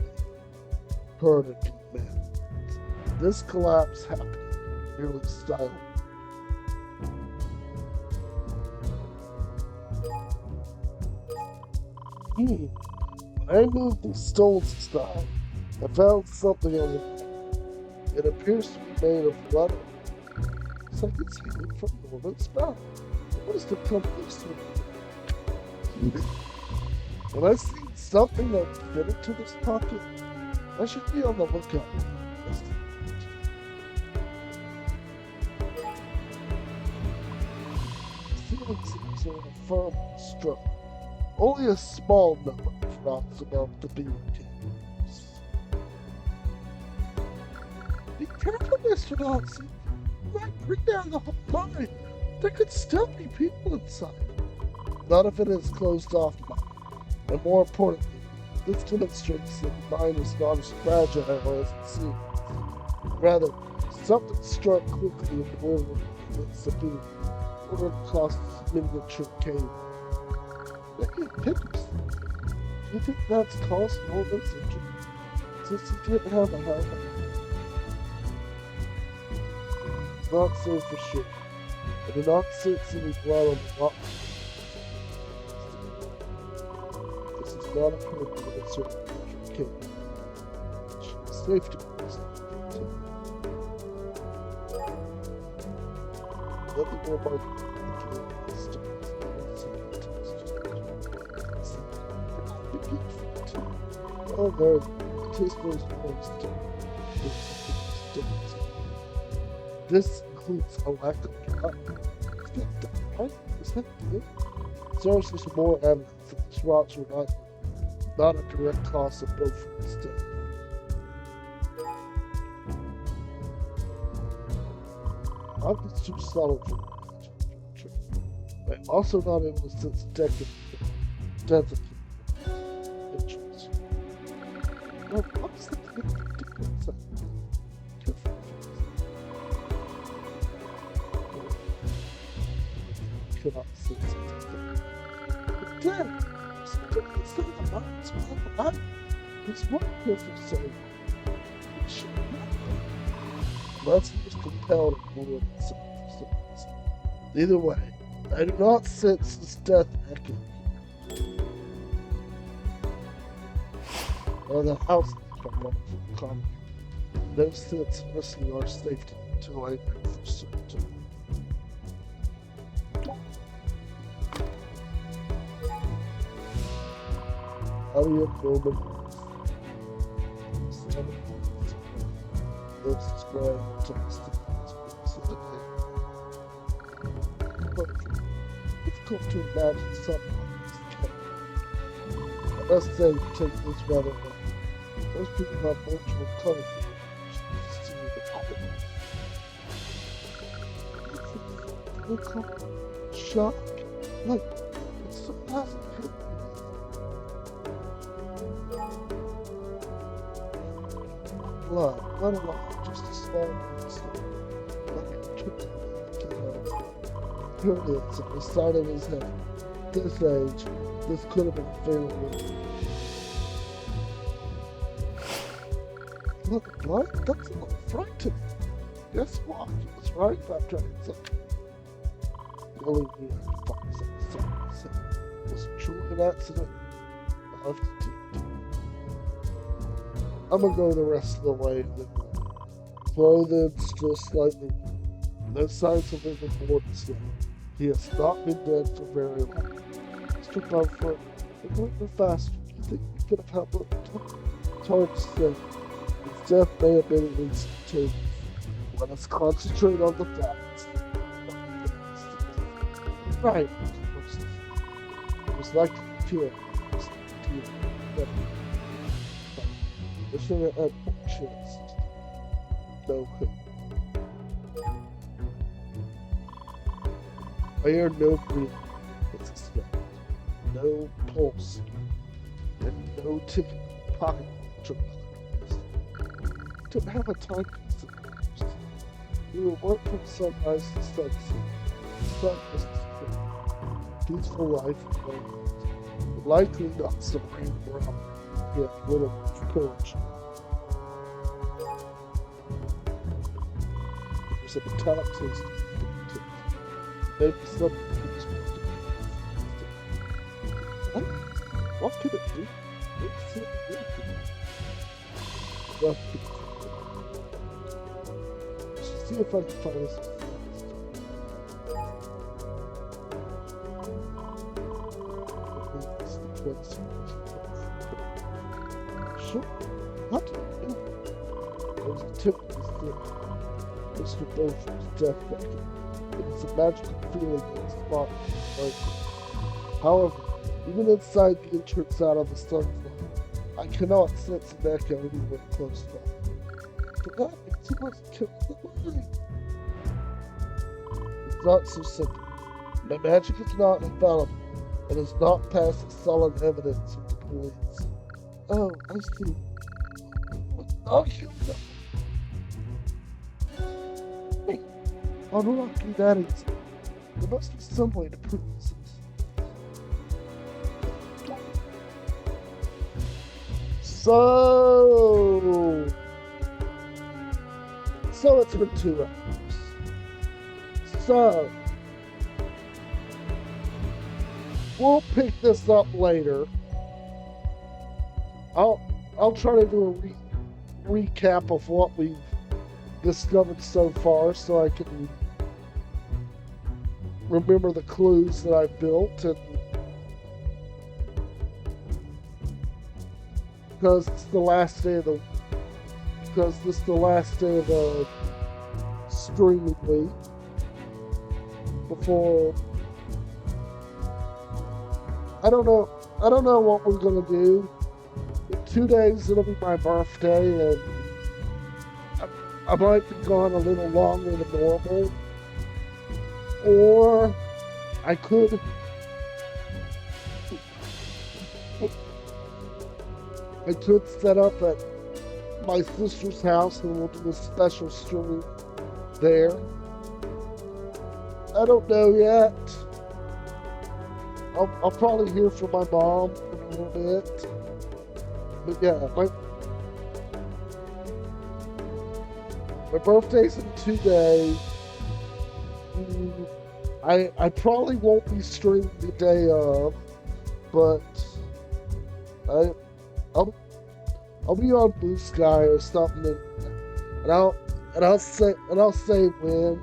hurt a man. This collapse happened nearly silent. When I moved the stones aside, I found something on the ground. It appears to be made of leather. It's like it's hidden from Norman's spell. What is the compass? When I see something that fit into this pocket, I should be on the lookout. Feelings are a firm struck. Only a small number of rocks above the beam caves. Be careful, Mr. Nazi. You might bring down the whole mine. There could still be people inside. Not if it is closed off mine. And more importantly, this demonstrates that the mine is not as fragile as it seems. Rather, something struck quickly in the river against the beam, ordered across this miniature cave. Making pictures. Do you think that's caused Norman's injury? Since he didn't have a helmet? Not so for sure. I do not sense any blood on the rock. This is not a permanent certain cave. Safety reasons. Nothing more about oh, there. Taste those points. This includes a lack of blood. Right? Is that good? Serves as more evidence that these rocks were not a direct cause of Beaufort's death. I'm just too subtle for that. I'm also not able to sense death of interest. No, what's the difference? Cannot sense it. But then, something inside the mind's alive. It's more careful saying, it should not be. Let's be compelled to more than some. Either way, I do not sense this death echoing. Or the house from one common. No sense in risking our safety until I know for certain. How do you know the lives spread to difficult to imagine something. I must say, take this rather well. Most people have multiple color to see the problem. Shock? Like, it's so positive. Blood, not a lot, just a small piece. Like a trick to the here it is, at the side of his head. This age, this could have been fatal wound. Look, blood? That's a little frightening. Guess what? He was right about trying something. The only way I could find something was truly an accident. I'll have to take it. I'm gonna go the rest of the way. Clothed, still slightly. No signs of overboard still. He has not been dead for very long. Mr. Beaufort, it went no faster. Do you think you could have helped him? It's hard to say. His death may have been instantaneous. Let us concentrate on the facts. Right. It was like a tear. The sugar had chance. No hope. I hear no breathing. It's expected. No pulse. And no ticking pocket watch or otherwise. Don't have a time consideration. We will work from sunrise to sunset. The sun is peaceful life and likely not some random robbery. Yet little courage. There's a metallic taste to it. Maybe something is what could it be? It's see if I can find this. Sure. What? There's a tip of Mr. Beaufort's death record. It's a magical feeling in the spot. However, even inside the entrance out of the sunflower, I cannot sense an echo anywhere close by. For that, it's too much kill the mind. It's not so simple. My magic is not infallible, and has not passed the solid evidence of the police. Oh, I see. Oh, you know. Hey, unlucky that is. There must be some way to prove this. So it's been 2 hours. So we'll pick this up later. I'll try to do a recap of what we've discovered so far, so I can remember the clues that I've built, and because this is the last day of the streaming week before. I don't know what we're gonna do. In 2 days it'll be my birthday, and I might be gone a little longer than normal, or I could set up at my sister's house and we'll do a special stream there. I don't know yet. I'll probably hear from my mom in a little bit. But yeah, my birthday's in 2 days. I probably won't be streaming the day of, but I'll be on Blue Sky or something, and I'll say when.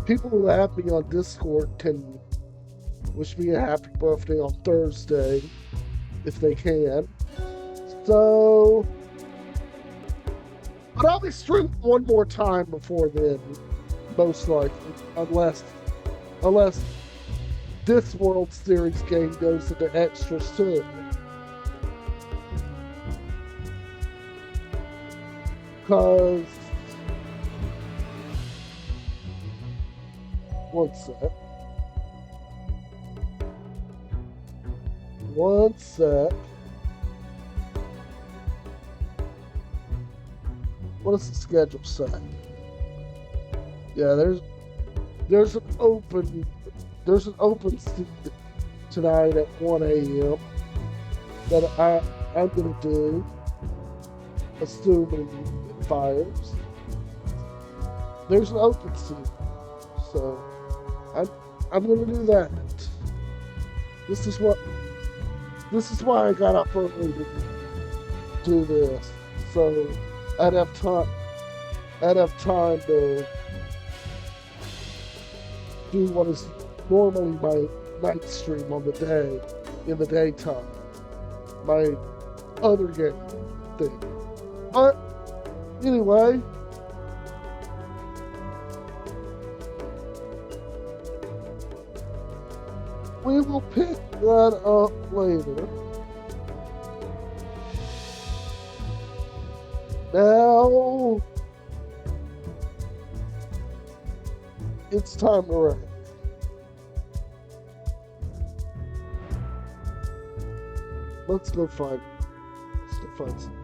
People who have me on Discord can wish me a happy birthday on Thursday if they can. So, but I'll be streaming one more time before then, most likely, unless this World Series game goes into extras too. Because one sec. What is the schedule say? Yeah, there's an open seat tonight at 1 a.m. that I'm gonna do, assuming it fires. There's an open seat, so I'm gonna do that. This is why I got up early to do this, so I'd have time to do what is normally my night stream in the daytime, my other game thing. But anyway, we will pick that up later. Now, It's time to rest. Let's go find some.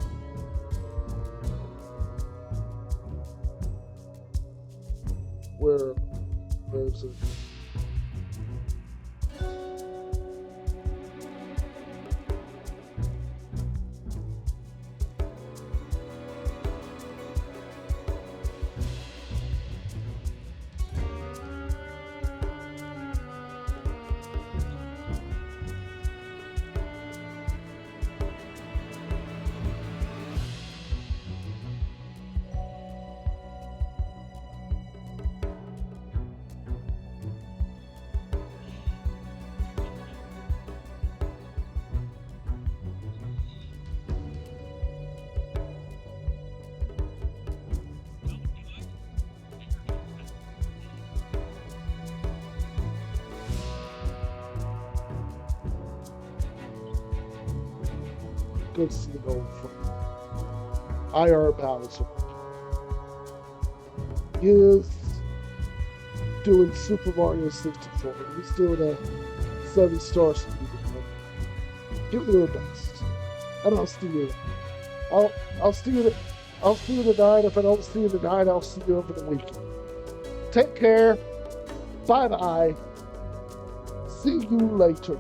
Where's it? Good to see an old friend. IR Bowser. He is doing Super Mario 64. He's doing a 7-star speed. Give it your best. And I'll see you. I'll see you. I'll see you tonight. If I don't see you tonight, I'll see you over the weekend. Take care. Bye bye. See you later.